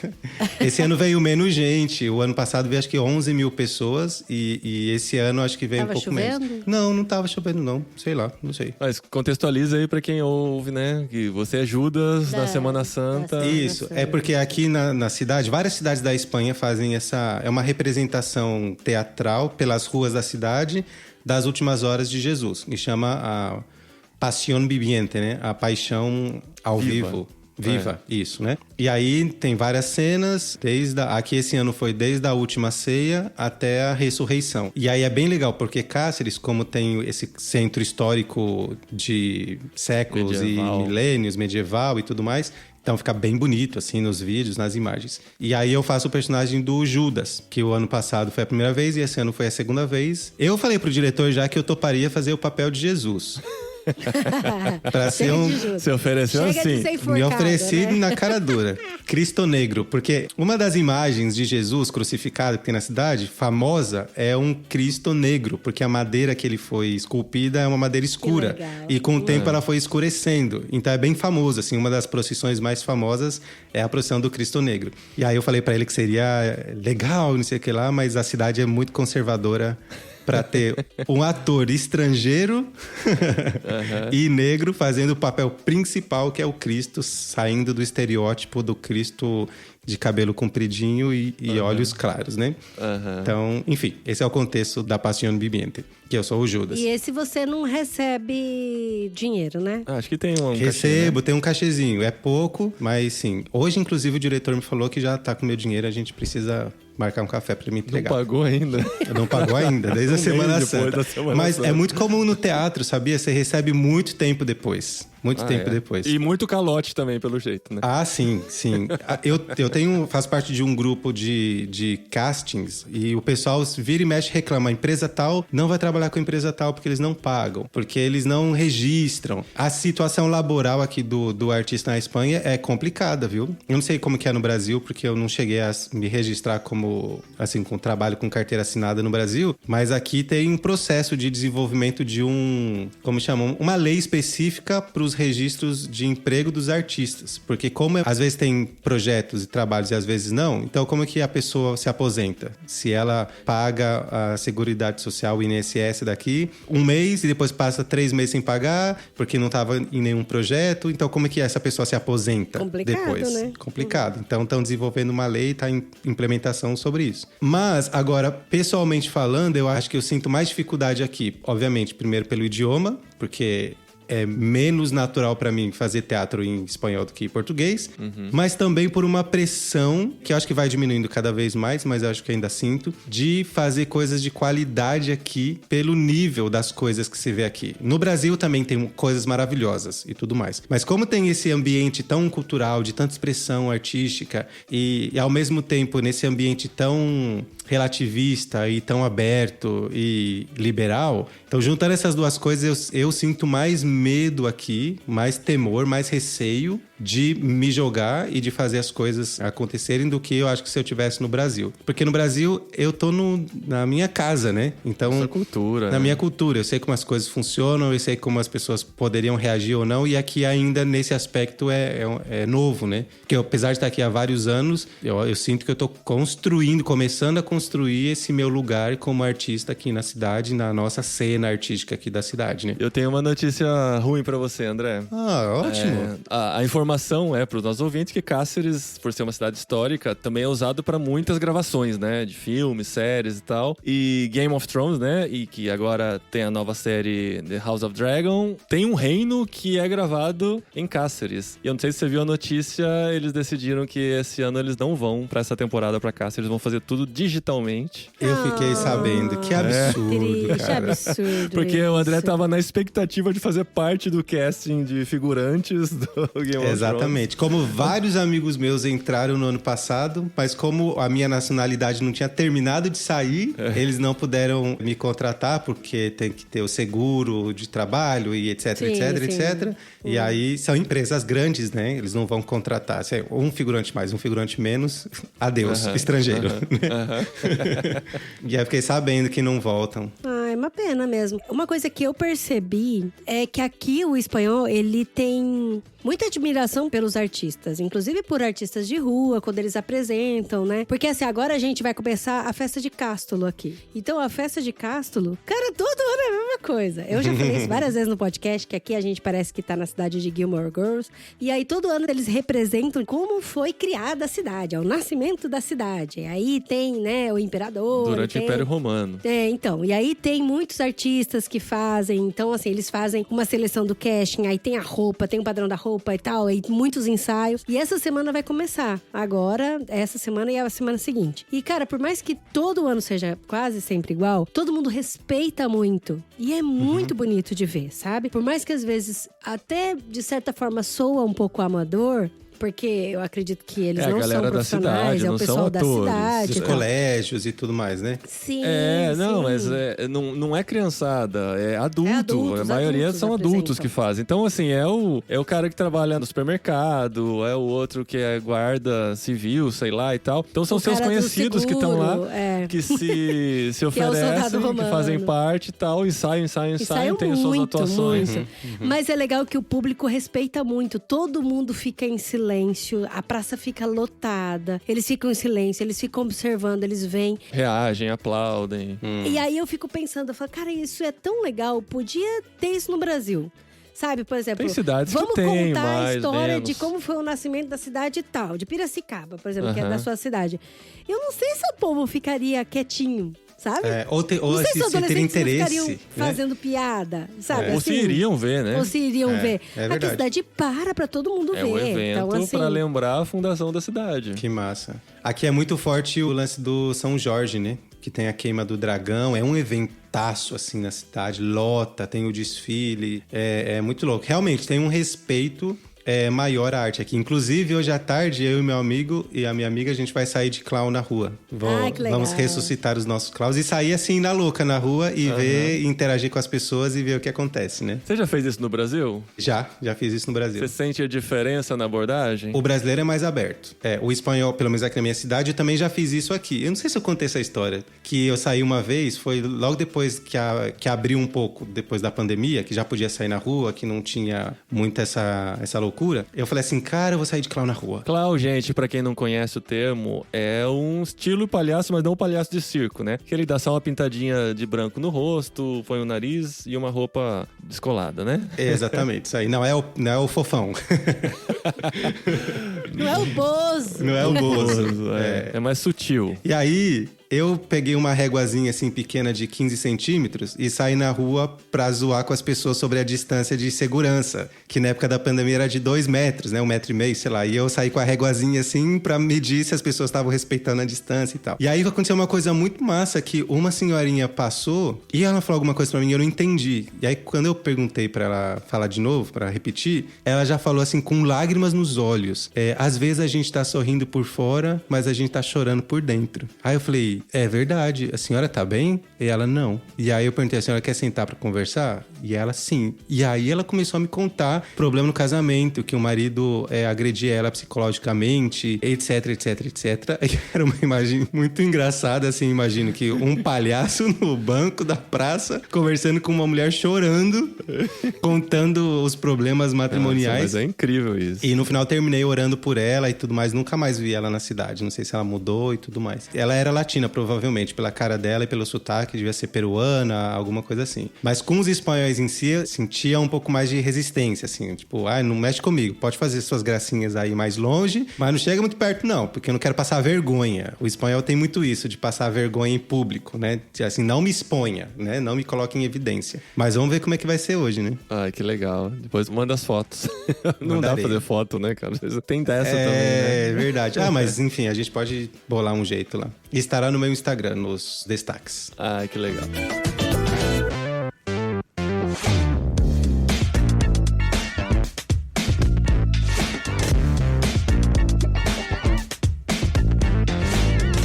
Esse ano veio menos gente. O ano passado veio acho que 11 mil pessoas. E esse ano acho que veio Tava um pouco chovendo? menos. Não tava chovendo não. Sei lá, não sei. Mas contextualiza aí pra quem ouve, né? Que você é Judas da Semana Santa. Isso, é porque aqui na cidade, várias cidades da Espanha fazem é uma representação teatral pelas ruas da cidade das últimas horas de Jesus, que chama a Pasión Viviente, né? A paixão ao vivo. Viva, isso, né? E aí tem várias cenas, aqui esse ano foi desde a última ceia até a ressurreição. E aí é bem legal, porque Cáceres, como tem esse centro histórico de séculos Medieval. e milênios, medieval e tudo mais, então fica bem bonito, assim, nos vídeos, nas imagens. E aí eu faço o personagem do Judas, que o ano passado foi a primeira vez e esse ano foi a segunda vez. Eu falei pro diretor já que eu toparia fazer o papel de Jesus. Pra ser Se ofereceu Chega de assim. ser enforcado, Me ofereci né? na cara dura. Cristo Negro. Porque uma das imagens de Jesus crucificado que tem na cidade, famosa, é um Cristo Negro. Porque a madeira que ele foi esculpida é uma madeira escura. legal. E com o tempo ela foi escurecendo. Então é bem famoso, assim. Uma das procissões mais famosas é a procissão do Cristo Negro. E aí eu falei pra ele que seria legal, não sei o que lá, mas a cidade é muito conservadora para ter um ator estrangeiro e negro fazendo o papel principal, que é o Cristo, saindo do estereótipo do Cristo de cabelo compridinho e olhos claros, né? Então, enfim, esse é o contexto da Pasión Viviente, que eu sou o Judas. E esse você não recebe dinheiro, né? Acho que tem um Recebo, cachê, né? tem um cachezinho. É pouco, mas sim. Hoje, inclusive, o diretor me falou que já tá com meu dinheiro, a gente precisa marcar um café para me Não entregar. pagou ainda. Não pagou ainda, desde a Semana depois Santa. da Semana Mas Santa. é muito comum no teatro, sabia? Você recebe muito tempo depois. Muito tempo depois. E muito calote também, pelo jeito, né? Ah, sim, sim. Faço parte de um grupo de castings e o pessoal vira e mexe e reclama. A empresa tal não vai trabalhar com a empresa tal porque eles não pagam, porque eles não registram. A situação laboral aqui do artista na Espanha é complicada, viu? Eu não sei como que é no Brasil, porque eu não cheguei a me registrar como, assim, com trabalho com carteira assinada no Brasil, mas aqui tem um processo de desenvolvimento de como chamam, uma lei específica para os os registros de emprego dos artistas. Porque como às vezes tem projetos e trabalhos e às vezes não, então como é que a pessoa se aposenta? Se ela paga a Seguridade Social, o INSS daqui, um mês e depois passa 3 meses sem pagar, porque não estava em nenhum projeto, então como é que essa pessoa se aposenta depois? Né? Complicado. Então estão desenvolvendo uma lei, está em implementação sobre isso. Mas, agora, pessoalmente falando, eu acho que eu sinto mais dificuldade aqui. Obviamente, primeiro pelo idioma, porque é menos natural para mim fazer teatro em espanhol do que em português, mas também por uma pressão, que eu acho que vai diminuindo cada vez mais, mas eu acho que ainda sinto, de fazer coisas de qualidade aqui pelo nível das coisas que se vê aqui. No Brasil também tem coisas maravilhosas e tudo mais, mas como tem esse ambiente tão cultural, de tanta expressão artística e ao mesmo tempo nesse ambiente tão relativista e tão aberto e liberal, então juntando essas duas coisas eu sinto mais medo aqui, mais temor, mais receio de me jogar e de fazer as coisas acontecerem do que eu acho que se eu tivesse no Brasil. Porque no Brasil eu tô na minha casa, né? Então, nossa cultura, na minha cultura, eu sei como as coisas funcionam, eu sei como as pessoas poderiam reagir ou não, e aqui ainda nesse aspecto é novo, né? Porque apesar de estar aqui há vários anos, eu sinto que eu tô começando a construir esse meu lugar como artista aqui na cidade, na nossa cena artística aqui da cidade, né? Eu tenho uma notícia ruim pra você, André. Ah, ótimo. A informação é para os nossos ouvintes que Cáceres, por ser uma cidade histórica, também é usado para muitas gravações, né? De filmes, séries e tal. E Game of Thrones, né? E que agora tem a nova série The House of Dragon. Tem um reino que é gravado em Cáceres. E eu não sei se você viu a notícia, eles decidiram que esse ano eles não vão para essa temporada para Cáceres. Eles vão fazer tudo digitalmente. Eu fiquei sabendo. Que absurdo, triste, cara. absurdo. Porque isso. o André tava na expectativa de fazer parte do casting de figurantes do Game of Thrones. Exatamente. Como vários amigos meus entraram no ano passado, mas como a minha nacionalidade não tinha terminado de sair, eles não puderam me contratar, porque tem que ter o seguro de trabalho e etc, Sim, etc, sim. etc. E aí são empresas grandes, né? Eles não vão contratar. Se é um figurante mais, um figurante menos, adeus, estrangeiro. E aí eu fiquei sabendo que não voltam. Ah, é uma pena mesmo. Uma coisa que eu percebi é que aqui o espanhol, ele tem muita admiração pelos artistas, inclusive por artistas de rua, quando eles apresentam, né? Porque assim, agora a gente vai começar a festa de Cástulo aqui. Então a festa de Cástulo, cara, todo ano é a mesma coisa. Eu já falei isso várias vezes no podcast, que aqui a gente parece que tá na cidade de Gilmore Girls. E aí todo ano eles representam como foi criada a cidade, o nascimento da cidade. Aí tem, né, o imperador. Durante o Império Romano. Então, e aí tem muitos artistas que fazem, então assim, eles fazem uma seleção do casting, aí tem a roupa, tem o padrão da roupa e tal, e muitos ensaios. E essa semana vai começar. Agora, essa semana e a semana seguinte. E, cara, por mais que todo ano seja quase sempre igual, todo mundo respeita muito. E é muito bonito de ver, sabe? Por mais que às vezes, até de certa forma, soa um pouco amador, porque eu acredito que eles não são profissionais, cidade, é o pessoal da cidade. Dos colégios e tudo mais, né? Sim, não, sim. mas não é criançada, é adulto. adultos, a maioria adultos são adultos apresentam. que fazem. Então, assim, é o cara que trabalha no supermercado, é o outro que é guarda civil, sei lá e tal. Então, são O seus cara do conhecidos que estão lá, seguro, que se Que é o soldado oferecem, que romano. fazem parte e tal, ensaiam, tem suas atuações. Muito. Mas é legal que o público respeita muito. Todo mundo fica em silêncio. A praça fica lotada. Eles ficam em silêncio, eles ficam observando, eles vêm. Reagem, aplaudem. E aí eu fico pensando, eu falo, cara, isso é tão legal. Podia ter isso no Brasil. Sabe, por exemplo, Tem cidades que vamos tem, contar a mais, história menos. de como foi o nascimento da cidade tal, de Piracicaba, por exemplo, que é da sua cidade. Eu não sei se o povo ficaria quietinho, sabe? Ou Não sei se os se ter adolescentes não interesse. ficariam fazendo piada, sabe? Ou se assim? iriam ver, né? Ou se iriam ver. é Aqui a verdade. cidade para todo mundo É ver. um evento Então, assim, pra lembrar a fundação da cidade. Que massa. Aqui é muito forte o lance do São Jorge, né? Que tem a queima do dragão. É um eventaço, assim, na cidade. Lota, tem o desfile. É muito louco. Realmente, tem um respeito maior a arte aqui. Inclusive, hoje à tarde, eu e meu amigo e a minha amiga, a gente vai sair de clown na rua. Que legal. Vamos ressuscitar os nossos clowns e sair assim na louca na rua e ver, interagir com as pessoas e ver o que acontece, né? Você já fez isso no Brasil? Já fiz isso no Brasil. Você sente a diferença na abordagem? O brasileiro é mais aberto. O espanhol, pelo menos aqui na minha cidade, eu também já fiz isso aqui. Eu não sei se eu contei essa história. Que eu saí uma vez, foi logo depois que abriu um pouco, depois da pandemia, que já podia sair na rua, que não tinha muito essa loucura. Eu falei assim, cara, eu vou sair de clown na rua. Clown, gente, pra quem não conhece o termo, é um estilo palhaço, mas não um palhaço de circo, né? Que ele dá só uma pintadinha de branco no rosto, põe o nariz e uma roupa descolada, né? Exatamente, isso aí. Não é o fofão. Não é o Bozo. Não é o Bozo. É mais sutil. E aí, eu peguei uma réguazinha assim pequena de 15 centímetros e saí na rua pra zoar com as pessoas sobre a distância de segurança, que na época da pandemia era de 2 metros, né? 1,5 metros, sei lá. E eu saí com a réguazinha assim pra medir se as pessoas estavam respeitando a distância e tal. E aí aconteceu uma coisa muito massa, que uma senhorinha passou e ela falou alguma coisa pra mim e eu não entendi. E aí quando eu perguntei pra ela falar de novo, pra repetir, ela já falou assim com lágrimas nos olhos. Às vezes a gente tá sorrindo por fora, mas a gente tá chorando por dentro. Aí eu falei, é verdade, a senhora tá bem? E ela, não. E aí eu perguntei, a senhora quer sentar pra conversar? E ela, sim. E aí ela começou a me contar problema no casamento, que o marido agredia ela psicologicamente, etc, etc, etc. E era uma imagem muito engraçada, assim, imagino que um palhaço no banco da praça, conversando com uma mulher chorando, contando os problemas matrimoniais. Nossa, mas é incrível isso. E no final terminei orando por ela e tudo mais, nunca mais vi ela na cidade, não sei se ela mudou e tudo mais. Ela era latina, provavelmente, pela cara dela e pelo sotaque, devia ser peruana, alguma coisa assim. Mas com os espanhóis em si, eu sentia um pouco mais de resistência, assim, tipo, não mexe comigo, pode fazer suas gracinhas aí mais longe, mas não chega muito perto não, porque eu não quero passar vergonha. O espanhol tem muito isso, de passar vergonha em público, né? Assim, não me exponha, né? Não me coloque em evidência. Mas vamos ver como é que vai ser hoje, né? Ai, que legal. Depois manda as fotos. Não Mandarei. dá pra fazer foto, né, cara? Tem dessa também, né? É verdade. Mas enfim, a gente pode bolar um jeito lá. E estará no meu Instagram, nos destaques. Ai, que legal.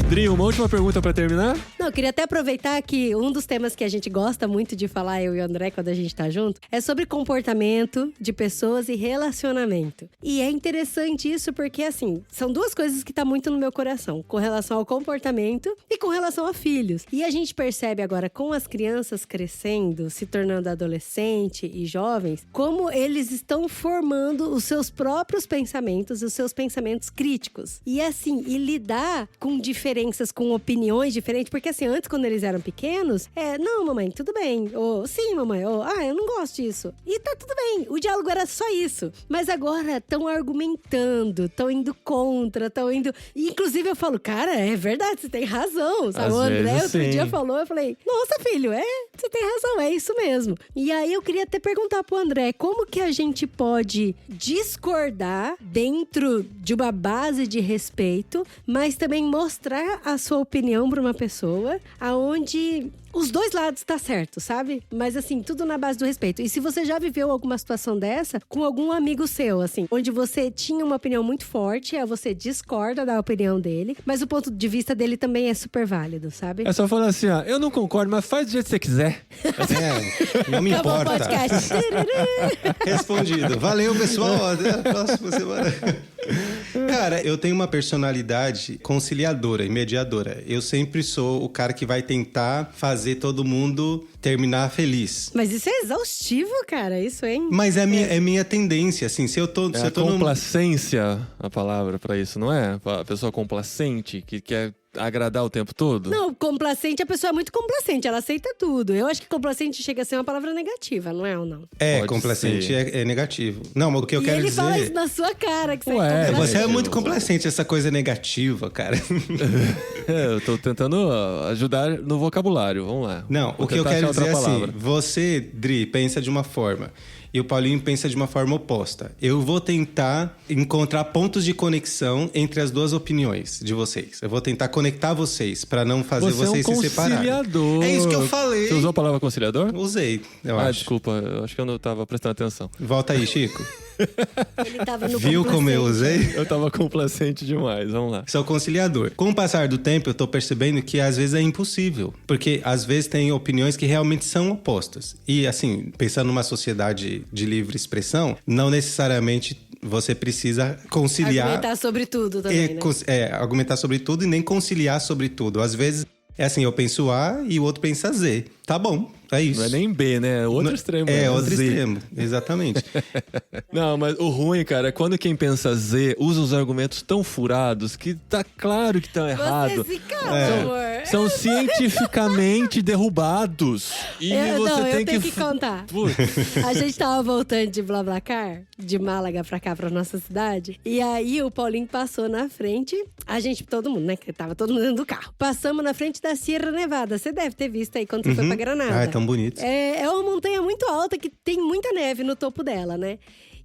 Dri, uma última pergunta pra terminar? Não, eu queria até aproveitar que um dos temas que a gente gosta muito de falar, eu e o André, quando a gente tá junto, é sobre comportamento de pessoas e relacionamento. E é interessante isso porque, assim, são duas coisas que tá muito no meu coração, com relação ao comportamento e com relação a filhos. E a gente percebe agora, com as crianças crescendo, se tornando adolescente e jovens, como eles estão formando os seus próprios pensamentos, os seus pensamentos críticos. E assim, e lidar com diferenças, com opiniões diferentes, porque assim, antes quando eles eram pequenos, não, mamãe, tudo bem, ou sim, mamãe, ou eu não gosto disso. E tá tudo bem, o diálogo era só isso. Mas agora estão argumentando, estão indo contra, estão indo... E, inclusive eu falo, cara, é verdade, você tem razão, sabe? Às O André vezes, outro sim. dia falou, eu falei, nossa, filho, você tem razão, é isso mesmo. E aí eu queria até perguntar pro André, como que a gente pode discordar dentro de uma base de respeito, mas também mostrar a sua opinião para uma pessoa, aonde os dois lados tá certo, sabe? Mas assim, tudo na base do respeito. E se você já viveu alguma situação dessa com algum amigo seu, assim, onde você tinha uma opinião muito forte, aí você discorda da opinião dele, mas o ponto de vista dele também é super válido, sabe? É só falar assim, eu não concordo, mas faz do jeito que você quiser. Não me Acabou o importa. podcast. Respondido. Valeu, pessoal. Até a próxima semana. Cara, eu tenho uma personalidade conciliadora e mediadora. Eu sempre sou o cara que vai tentar fazer todo mundo terminar feliz. Mas isso é exaustivo, cara, isso, hein? Mas é minha tendência, assim, se eu tô É a complacência a palavra pra isso, não é? A pessoa complacente, que quer agradar o tempo todo? Não, complacente, a pessoa é muito complacente, ela aceita tudo. Eu acho que complacente chega a ser uma palavra negativa, não é ou não? Pode complacente é negativo. Não, mas o que eu quero ele dizer... fala isso na sua cara, que você Ué, é complacente. Você é muito complacente, essa coisa negativa, cara. Eu tô tentando ajudar no vocabulário, vamos lá. Não, Vou o que eu tentar quero achar dizer é outra assim, palavra. você, Dri, pensa de uma forma e o Paulinho pensa de uma forma oposta. Eu vou tentar encontrar pontos de conexão entre as duas opiniões de vocês. Eu vou tentar conectar vocês pra não fazer Você vocês é um se separarem. conciliador. É isso que eu falei. Você usou a palavra conciliador? Usei, eu acho. Desculpa, eu acho que eu não tava prestando atenção. Volta aí, Chico. Ele tava no Viu como eu complacente. usei? Eu tava complacente demais, vamos lá. Sou conciliador. Com o passar do tempo, eu tô percebendo que às vezes é impossível. Porque às vezes tem opiniões que realmente são opostas. E assim, pensando numa sociedade de livre expressão, não necessariamente você precisa conciliar... Argumentar sobre tudo também, né? Argumentar sobre tudo e nem conciliar sobre tudo. Às vezes, é assim, eu penso A e o outro pensa Z. Tá bom, é isso. Não é nem B, né? Outro extremo. É, né? outro Z. extremo, exatamente. Não, mas o ruim, cara, é quando quem pensa Z usa os argumentos tão furados que tá claro que estão errados. Você se calma, amor. São cientificamente derrubados. E eu tenho que contar. Putz. A gente tava voltando de BlaBlaCar, de Málaga pra cá, pra nossa cidade. E aí o Paulinho passou na frente. Todo mundo, né? Que tava todo mundo dentro do carro. Passamos na frente da Sierra Nevada. Você deve ter visto aí quando você foi pra Granada. Ah, é tão bonito. É uma montanha muito alta que tem muita neve no topo dela, né?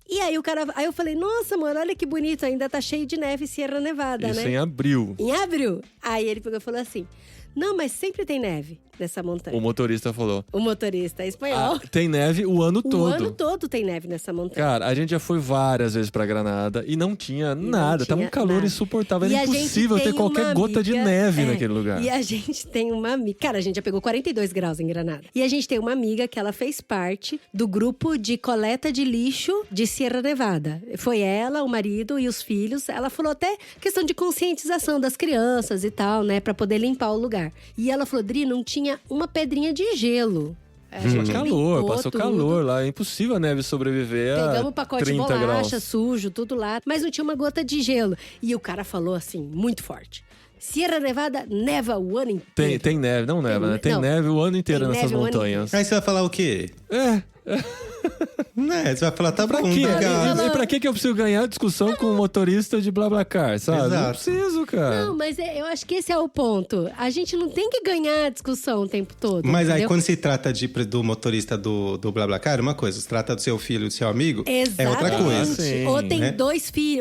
E aí aí eu falei, nossa, mano, olha que bonito, ainda tá cheio de neve Sierra Nevada, Isso né? em abril. Em abril. Aí ele pegou e falou assim, não, mas sempre tem neve nessa montanha. O motorista falou. O motorista é espanhol. Tem neve o ano todo. O ano todo tem neve nessa montanha. Cara, a gente já foi várias vezes pra Granada e não tinha nada. Tava um calor nada. insuportável. E Era a gente impossível ter tem qualquer uma gota de amiga- neve naquele lugar. E a gente tem uma amiga... Cara, a gente já pegou 42 graus em Granada. E a gente tem uma amiga que ela fez parte do grupo de coleta de lixo de Sierra Nevada. Foi ela, o marido e os filhos. Ela falou até questão de conscientização das crianças e tal, né? Pra poder limpar o lugar. E ela falou, Dri, não tinha uma pedrinha de gelo. A gente Calor, limpou passou tudo. calor lá. É impossível a neve sobreviver Pegamos a o pacote de 30 bolacha, graus. sujo, tudo lá. Mas não tinha uma gota de gelo. E o cara falou assim, muito forte. Sierra Nevada neva o ano inteiro. Tem neve, não neva, né? Tem não. neve o ano inteiro Tem nessas neve o ano montanhas. Aí você vai falar o quê? Né? Você vai falar, tá Pra bom, quê? obrigado. E pra que eu preciso ganhar discussão com o motorista de BlaBlaCar, sabe? Não Exato. preciso, cara. Não, mas eu acho que esse é o ponto. A gente não tem que ganhar a discussão o tempo todo. Mas aí, entendeu? quando se trata do motorista do BlaBlaCar, é uma coisa. Se trata do seu filho e do seu amigo, é outra Exatamente. coisa. sim, Ou tem né?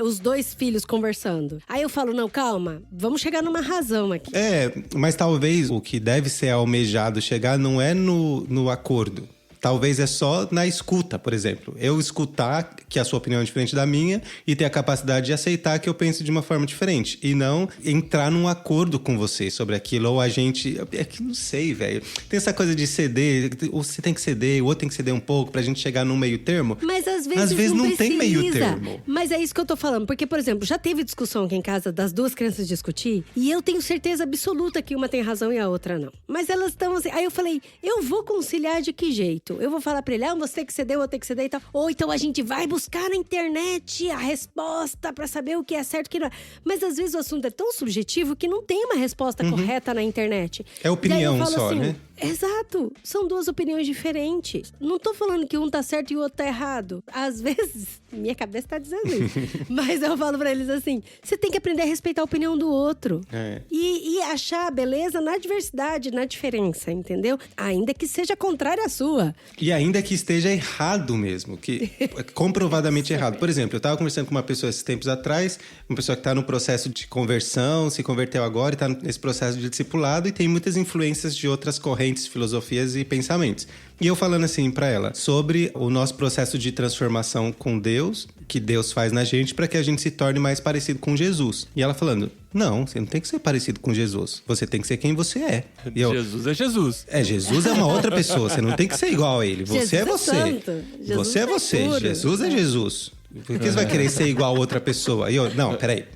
os dois filhos conversando. Aí eu falo, não, calma, vamos chegar numa razão aqui. É, mas talvez o que deve ser almejado chegar não é no acordo. Talvez é só na escuta, por exemplo. Eu escutar que a sua opinião é diferente da minha e ter a capacidade de aceitar que eu penso de uma forma diferente. E não entrar num acordo com você sobre aquilo. Ou a gente... É que não sei, velho. Tem essa coisa de ceder. Ou você tem que ceder, o outro tem que ceder um pouco pra gente chegar num meio termo. Mas às vezes não precisa. tem meio termo. Mas é isso que eu tô falando. Porque, por exemplo, já teve discussão aqui em casa das duas crianças discutir. E eu tenho certeza absoluta que uma tem razão e a outra não. Mas elas estão assim... Aí eu falei, eu vou conciliar de que jeito? Eu vou falar pra ele, você tem que ceder, eu vou ter que ceder e tal. Ou então a gente vai buscar na internet a resposta pra saber o que é certo e o que não é. Mas às vezes o assunto é tão subjetivo que não tem uma resposta correta na internet. É opinião Daí eu falo só, assim, né? Exato. São duas opiniões diferentes. Não tô falando que um tá certo e o outro tá errado. Às vezes, minha cabeça tá dizendo isso. Mas eu falo pra eles assim, você tem que aprender a respeitar a opinião do outro. É. E achar a beleza na diversidade, na diferença, entendeu? Ainda que seja contrária à sua. E ainda que esteja errado mesmo, que é comprovadamente errado. Por exemplo, eu estava conversando com uma pessoa esses tempos atrás, uma pessoa que está no processo de conversão, se converteu agora e está nesse processo de discipulado e tem muitas influências de outras correntes, filosofias e pensamentos. E eu falando assim para ela sobre o nosso processo de transformação com Deus, que Deus faz na gente para que a gente se torne mais parecido com Jesus. E ela falando, não, você não tem que ser parecido com Jesus. Você tem que ser quem você é. E eu, Jesus é Jesus. Jesus é uma outra pessoa. Você não tem que ser igual a ele. Você Jesus é é você. santo. Jesus Você é é você. puro. Jesus é Jesus. Por que você vai querer ser igual a outra pessoa? E eu, não, peraí.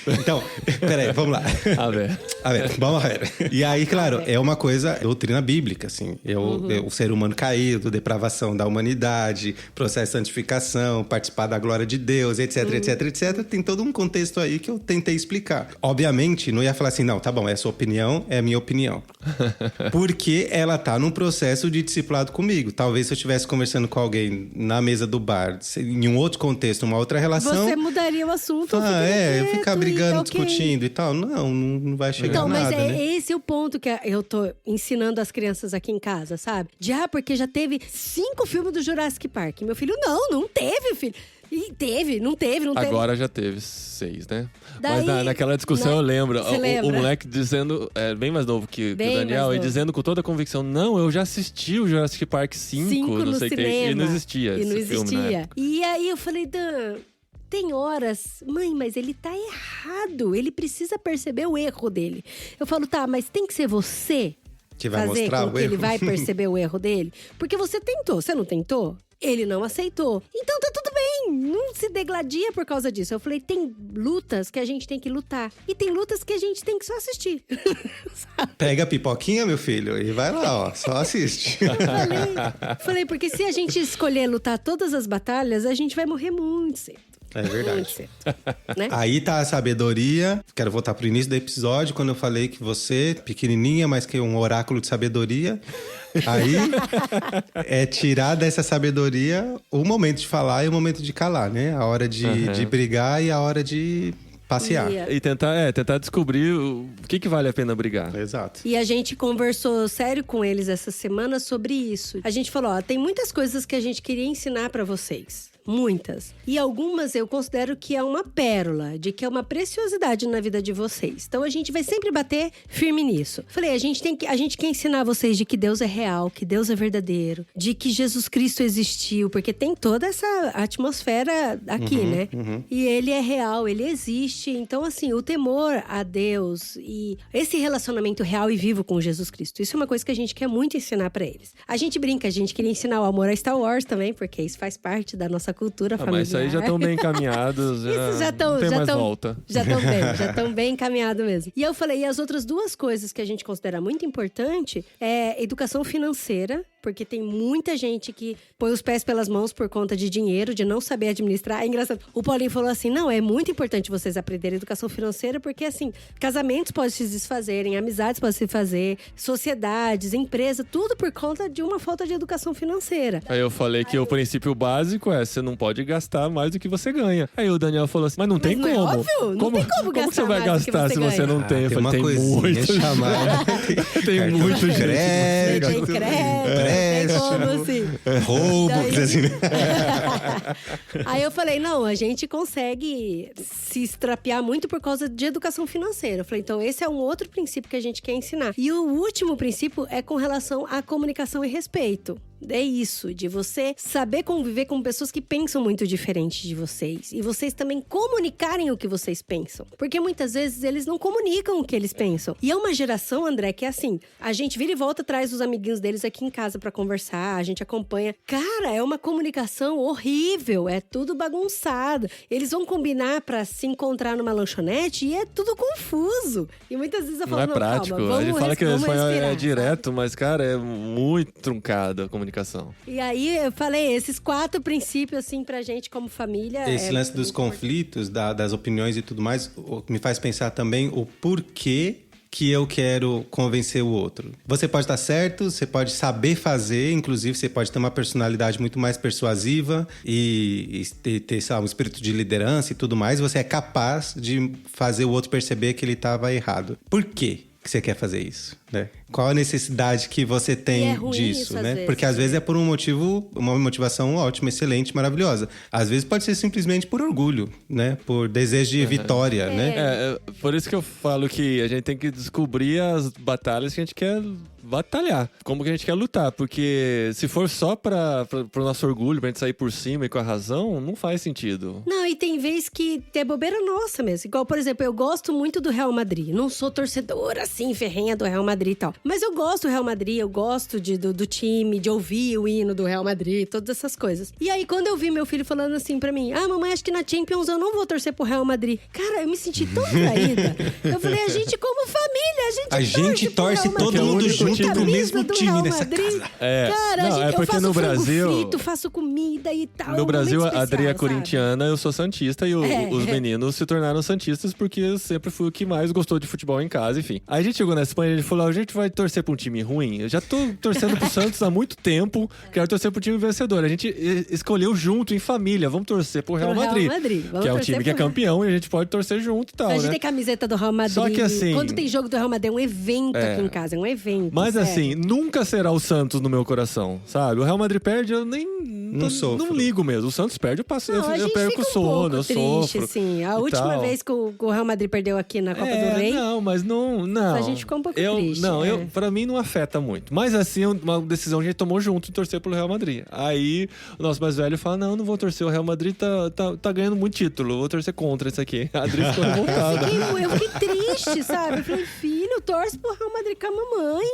Então, peraí, vamos lá. A ver. Vamos ver. E aí, claro, é uma coisa, doutrina bíblica, assim. O ser humano caído, depravação da humanidade, processo de santificação, participar da glória de Deus, etc, etc, etc. Tem todo um contexto aí que eu tentei explicar. Obviamente, não ia falar assim, não, tá bom, é a sua opinião, é a minha opinião. Porque ela tá num processo de discipulado comigo. Talvez se eu estivesse conversando com alguém na mesa do bar, em um outro contexto, uma outra relação... Você mudaria o assunto. eu ficar brigando, ok. discutindo e tal. Não vai chegar Então, a nada, mas né? esse o ponto que eu tô ensinando as crianças aqui em casa, sabe? Porque já teve 5 filmes do Jurassic Park. Meu filho, não teve, filho. E teve, não teve. Agora já teve 6, né? Daí, Mas naquela discussão né? eu lembro, Você lembra? o moleque dizendo, bem mais novo que o Bem Daniel, mais e novo. dizendo com toda a convicção, não, eu já assisti o Jurassic Park 5 no não sei o que. cinema. E não existia E não esse filme, né? existia. E aí eu falei, Dan, tem horas... Mãe, mas ele tá errado. Ele precisa perceber o erro dele. Eu falo, tá, mas tem que ser você Que vai fazer mostrar com o que ele erro. vai perceber o erro dele? Porque você tentou, você não tentou? Ele não aceitou. Então tá tudo bem, não se degladia por causa disso. Eu falei, tem lutas que a gente tem que lutar. E tem lutas que a gente tem que só assistir. Pega a pipoquinha, meu filho, e vai lá, ó. Só assiste. Falei, porque se a gente escolher lutar todas as batalhas, a gente vai morrer muito cedo. É Muito verdade. cedo. Né? Aí tá a sabedoria. Quero voltar pro início do episódio, quando eu falei que você, pequenininha, mas que um oráculo de sabedoria. Aí é tirar dessa sabedoria o momento de falar e o momento de calar, né? A hora de brigar e a hora de passear. E- E tentar descobrir o que vale a pena brigar. Exato. E a gente conversou sério com eles essa semana sobre isso. A gente falou, ó, tem muitas coisas que a gente queria ensinar pra vocês. Muitas. E algumas eu considero que é uma pérola, de que é uma preciosidade na vida de vocês. Então a gente vai sempre bater firme nisso. Falei, a gente quer ensinar vocês de que Deus é real, que Deus é verdadeiro, de que Jesus Cristo existiu, porque tem toda essa atmosfera aqui, né? E ele é real, ele existe. Então, assim, o temor a Deus e esse relacionamento real e vivo com Jesus Cristo, isso é uma coisa que a gente quer muito ensinar pra eles. A gente brinca, a gente queria ensinar o amor a Star Wars também, porque isso faz parte da nossa cultura familiar. Mas isso aí já estão bem encaminhados. Isso já estão. Não tem mais volta. Já estão bem encaminhados mesmo. E eu falei, e as outras duas coisas que a gente considera muito importante é educação financeira, porque tem muita gente que põe os pés pelas mãos por conta de dinheiro, de não saber administrar. É engraçado. O Paulinho falou assim: não, é muito importante vocês aprenderem educação financeira, porque assim, casamentos podem se desfazerem, amizades podem se fazer, sociedades, empresa, tudo por conta de uma falta de educação financeira. Aí eu falei que o princípio básico é: você não pode gastar mais do que você ganha. Aí o Daniel falou assim: mas não tem não é como. óbvio, não tem como que você gastar vai mais do que gastar você se você ganha? não tem? Eu Tem falei, uma tem coisinha muito. chamada... Tem muito jeito. crédito. Tem crédito, tem como assim. Roubo, Daí- assim, né? Aí eu falei, não, a gente consegue se extrapiar muito por causa de educação financeira. Eu falei, então esse é um outro princípio que a gente quer ensinar. E o último princípio é com relação à comunicação e respeito. É isso, de você saber conviver com pessoas que pensam muito diferente de vocês. E vocês também comunicarem o que vocês pensam. Porque muitas vezes eles não comunicam o que eles pensam. E é uma geração, André, que é assim, a gente vira e volta, traz os amiguinhos deles aqui em casa pra conversar, a gente acompanha. Cara, é uma comunicação horrível, é tudo bagunçado. Eles vão combinar pra se encontrar numa lanchonete e é tudo confuso. E muitas vezes eu falo, Não é prático. calma, A gente fala que o vamos espanhol respirar, é sabe? direto, mas, cara, é muito truncado a comunicação. E aí, eu falei, esses 4 princípios, assim, pra gente como família... Esse lance dos muito importante. conflitos, das opiniões e tudo mais, me faz pensar também o porquê que eu quero convencer o outro. Você pode estar certo, você pode saber fazer, inclusive você pode ter uma personalidade muito mais persuasiva e ter sei lá, um espírito de liderança e tudo mais. Você é capaz de fazer o outro perceber que ele estava errado. Por quê que você quer fazer isso, né? Qual a necessidade que você E tem é ruim disso, isso, às né? vezes. Porque às vezes é por um motivo, uma motivação ótima, excelente, maravilhosa. Às vezes pode ser simplesmente por orgulho, né? Por desejo de vitória, né? É por isso que eu falo que a gente tem que descobrir as batalhas que a gente quer batalhar. Como que a gente quer lutar. Porque se for só pro nosso orgulho, pra gente sair por cima e com a razão, não faz sentido. Não, e tem vez que é bobeira nossa mesmo. Igual, por exemplo, eu gosto muito do Real Madrid. Não sou torcedora, assim, ferrenha do Real Madrid e tal. Mas eu gosto do Real Madrid, eu gosto do time, de ouvir o hino do Real Madrid, todas essas coisas. E aí, quando eu vi meu filho falando assim pra mim, mamãe, acho que na Champions eu não vou torcer pro Real Madrid. Cara, eu me senti tão traída. Eu falei, a gente como família, A gente torce pro Real todo Madrid. mundo junto Camisa pro mesmo do time Real nessa Madrid. casa. Cara, Não, eu porque faço no frango Brasil... frito, faço comida e tal. No Brasil, momento a Adri é especial, sabe? corintiana, eu sou santista e É. os meninos se tornaram santistas porque eu sempre fui o que mais gostou de futebol em casa, enfim. Aí a gente chegou na Espanha e ele falou: a gente vai torcer pra um time ruim? Eu já tô torcendo pro Santos há muito tempo, quero torcer pro time vencedor. A gente escolheu junto, em família, vamos torcer pro Real Madrid. Vamos Que é o torcer time que é pro- campeão e a gente pode torcer junto e tal, A gente né? tem camiseta do Real Madrid. Só que assim- Quando tem jogo do Real Madrid, é um evento aqui em casa, é um evento. Mas Mas sério. assim, nunca será o Santos no meu coração, sabe? O Real Madrid perde, eu nem... sofro. Não ligo mesmo. O Santos perde, Não, a eu gente perco fica o sono, eu pouco triste, sofro. assim. A e última tal. vez que o Real Madrid perdeu aqui na Copa do Rei, Não, mas não. a gente ficou um pouco triste. Não, é. pra mim não afeta muito. Mas assim, uma decisão que a gente tomou junto de torcer pelo Real Madrid. Aí o nosso mais velho fala: não vou torcer, o Real Madrid tá ganhando muito título, vou torcer contra isso aqui. A Adri ficou revoltada. Eu fiquei triste, sabe? Eu falei, filho, torce pro Real Madrid com a mamãe.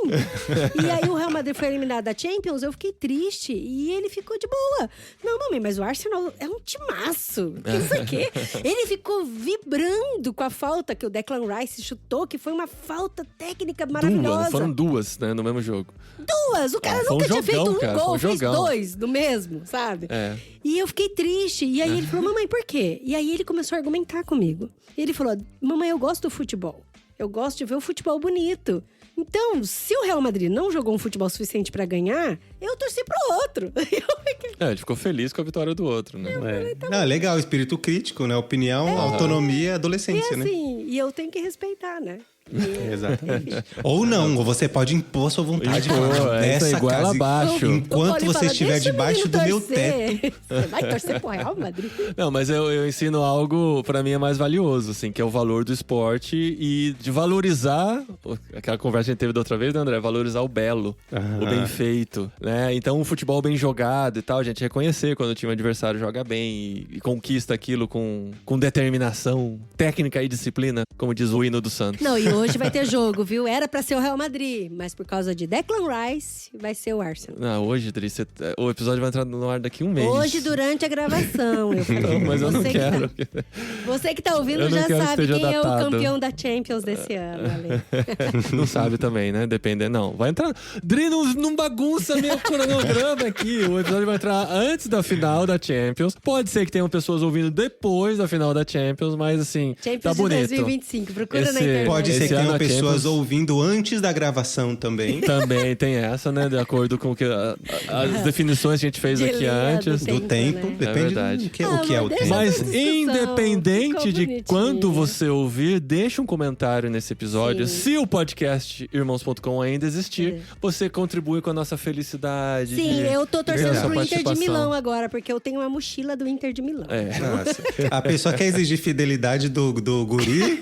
E aí o Real Madrid foi eliminado da Champions, eu fiquei triste. E ele ficou de boa. Não, mamãe, mas o Arsenal é um timaço. Que não sei o quê. Ele ficou vibrando com a falta que o Declan Rice chutou, que foi uma falta técnica maravilhosa. Foram duas, né, no mesmo jogo. Duas! O cara foi nunca um tinha jogão, feito um cara, gol, foi um fez jogão. 2 do mesmo, sabe? É. E eu fiquei triste. E aí ele falou, mamãe, por quê? E aí ele começou a argumentar comigo. Ele falou, mamãe, eu gosto do futebol. Eu gosto de ver o futebol bonito. Então, se o Real Madrid não jogou um futebol suficiente pra ganhar, eu torci pro outro. Ele ficou feliz com a vitória do outro, né? Não, é legal, espírito crítico, né? Opinião, autonomia, adolescência, E né? assim, e eu tenho que respeitar, né? Exatamente. Ou não, ou você pode impor sua vontade. Impor, falar, é isso aí, nessa goela casa, abaixo. Enquanto O Paulinho você fala, estiver "Deixa o debaixo do menino meu teto. torcer." Você vai torcer pro Real Madrid? Não, mas eu ensino algo, pra mim, é mais valioso, assim, que é o valor do esporte e de valorizar, aquela conversa que a gente teve da outra vez, né, André? Valorizar o belo, o bem feito, né? Então, um futebol bem jogado e tal, a gente reconhecer quando o time adversário joga bem e conquista aquilo com determinação, técnica e disciplina, como diz o hino do Santos. Não, e hoje vai ter jogo, viu? Era pra ser o Real Madrid, mas por causa de Declan Rice, vai ser o Arsenal. Não, hoje, Dri, o episódio vai entrar no ar daqui um mês. Hoje, durante a gravação, eu falei. Não, mas eu não Você que quero. Você que tá ouvindo Eu não já quero que sabe esteja quem é o datado. campeão da Champions desse ano, Ale. Não sabe também, né? Dependendo. Não, vai entrar. Dri, não bagunça meu cronograma aqui. O episódio vai entrar antes da final da Champions. Pode ser que tenham pessoas ouvindo depois da final da Champions, mas assim, Champions tá de bonito. 2025, procura na Esse- internet. Pode ser Esse que ano tenham a pessoas Champions- ouvindo antes da gravação também. Também tem essa, né? De acordo com o que as definições que a gente fez De aqui linha antes. do Do tempo, né? depende verdade. do que, Ah, o que é o mas tempo. Mas Essa discussão independente ficou de bonitinha. quando você ouvir, deixa um comentário nesse episódio. Sim. Se o podcast irmãos.com ainda existir, você contribui com a nossa felicidade. Sim, de- eu tô de torcendo essa pro Inter de participação. Milão agora, porque eu tenho uma mochila do Inter de Milão. É. Nossa, a pessoa quer exigir fidelidade do guri,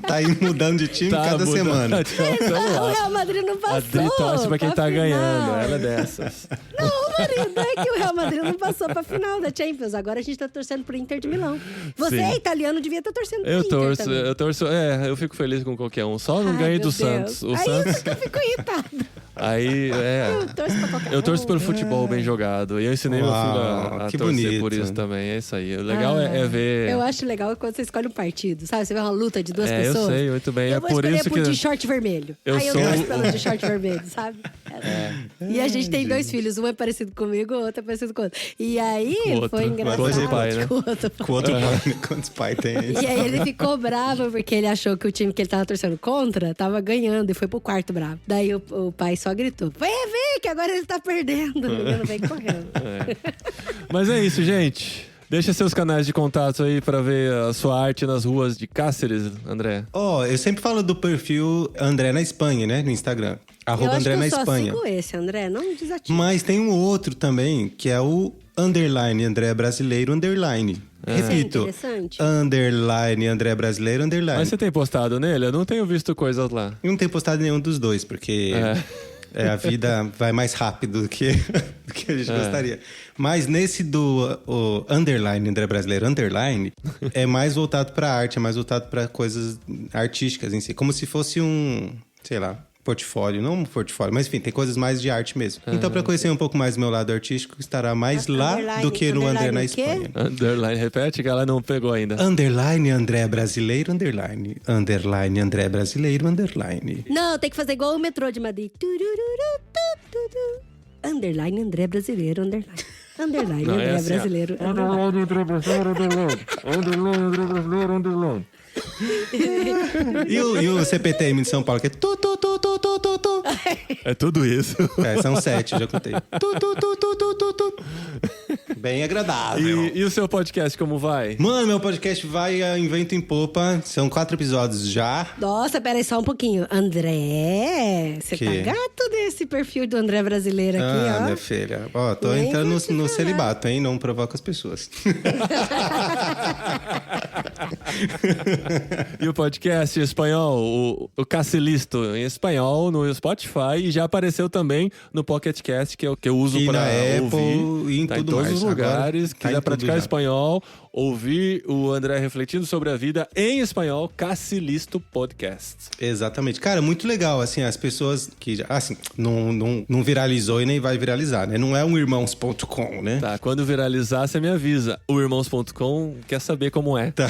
tá aí mudando de time Tá cada mudando. semana. Tamo O lá. Real Madrid não passou. A Dri torce pra quem tá final. ganhando. Ela é dessas. Não, marido, é que o Real Madrid não passou pra final da Champions. Agora a gente tá torcendo pro Inter de Milão. Você Sim. é italiano, devia estar torcendo pro Eu Inter também. torço. Eu fico feliz com qualquer um. Só não Ai, ganhei meu do Deus. Santos. O Aí Santos. eu fico irritada. Aí, Eu torço pra qualquer Eu torço pelo um. futebol bem jogado. E eu ensinei meu filho a que torcer bonito. por isso também. É isso aí. O legal é ver. Eu acho legal quando você escolhe um partido, sabe? Você vê uma luta de duas Eu pessoas. sei muito bem. Eu É vou por escolher isso pro que. de short vermelho. Eu Aí eu sou gosto o- pelo de short vermelho, sabe? E a gente tem dois filhos. Um é parecido comigo, o outro é parecido com o outro. E aí Com o outro. foi engraçado. Com o outro pai, né? Com o outro pai. Com outro pai, quantos pais tem aí? E aí ele ficou bravo porque ele achou que o time que ele tava torcendo contra tava ganhando e foi pro quarto bravo. Daí o pai só gritou: vai ver que agora ele tá perdendo. O menino veio correndo. Mas é isso, gente. Deixa seus canais de contato aí pra ver a sua arte nas ruas de Cáceres, André. Eu sempre falo do perfil André na Espanha, né? No Instagram. Eu Arroba acho André que na eu só Espanha. sigo esse, André. Não desativa. Mas tem um outro também, que é o underline André Brasileiro underline. Repito, interessante. underline André Brasileiro underline. Mas você tem postado nele? Eu não tenho visto coisas lá. Eu não tenho postado nenhum dos dois, porque a vida vai mais rápido do que a gente gostaria. Mas nesse o underline André Brasileiro underline é mais voltado para arte, é mais voltado para coisas artísticas em si, como se fosse um, sei lá, portfólio, não um portfólio, mas enfim, tem coisas mais de arte mesmo. Então, para conhecer um pouco mais do meu lado artístico, estará mais lá Underline- do que no André na underline o quê? Espanha. Underline, repete que ela não pegou ainda. Underline André Brasileiro underline. Underline André Brasileiro underline. Não, tem que fazer igual o metrô de Madrid. Turururu, tu, tu, tu. Underline André Brasileiro, underline. Underline Não, é André assim, ó. Brasileiro, underline. E o CPTM de São Paulo, que é tu. É tudo isso. São 7, eu já contei. Tu. Bem agradável. E o seu podcast, como vai? Mano, meu podcast vai em vento em popa. São 4 episódios já. Nossa, peraí só um pouquinho. André, você tá gato desse perfil do André brasileiro aqui, ó. Minha filha. Ó, tô Nem entrando vou te no falar. celibato, hein? Não provoca as pessoas. E o podcast em espanhol, o Cacilisto em espanhol no Spotify e já apareceu também no Pocket Cast, que é o que eu uso E pra na Apple ouvir. e em Tá tudo em todos mais. os Agora lugares. tá em Quiser tudo praticar já. espanhol, ouvir o André refletindo sobre a vida em espanhol, Cacilisto Podcast. Exatamente. Cara, muito legal, assim, as pessoas que, assim, não viralizou e nem vai viralizar, né? Não é um irmãos.com, né? Tá, quando viralizar, você me avisa. O irmãos.com quer saber como é. Tá.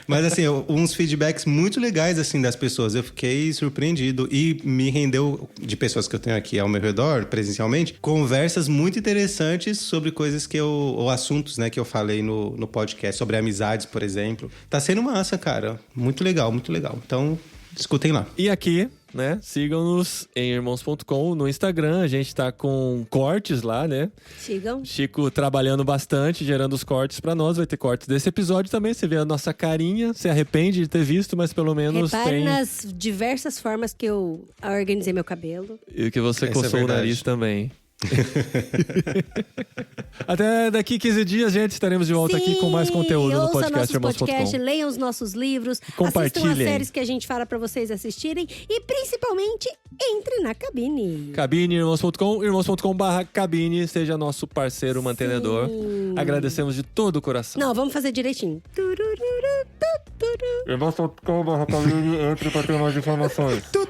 Mas, assim, uns feedbacks muito legais, assim, das pessoas. Eu fiquei surpreendido e me rendeu, de pessoas que eu tenho aqui ao meu redor, presencialmente, conversas muito interessantes sobre coisas ou assuntos, né, que eu falei no podcast, sobre amizades, por exemplo. Tá sendo massa, cara. Muito legal, muito legal. Então, escutem lá. E aqui, né, sigam-nos em irmãos.com no Instagram. A gente tá com cortes lá, né? Sigam. Chico trabalhando bastante, gerando os cortes pra nós. Vai ter cortes desse episódio também. Você vê a nossa carinha, se arrepende de ter visto, mas pelo menos Repare tem... nas diversas formas que eu organizei meu cabelo. E que você Essa é coçou o verdade. nariz também. Até daqui 15 dias, gente, estaremos de volta aqui com mais conteúdo no ouça podcast nossos podcasts, irmãos.com. leiam os nossos livros, Compartilhem. assistam as séries que a gente fala pra vocês assistirem e principalmente entre na cabine. Cabine, irmãos.com, irmãos.com/cabine, seja nosso parceiro mantenedor. Agradecemos de todo o coração. Não, vamos fazer direitinho. Turururu, tu, turu. Irmãos.com/cabine, entre para ter mais informações. Tu.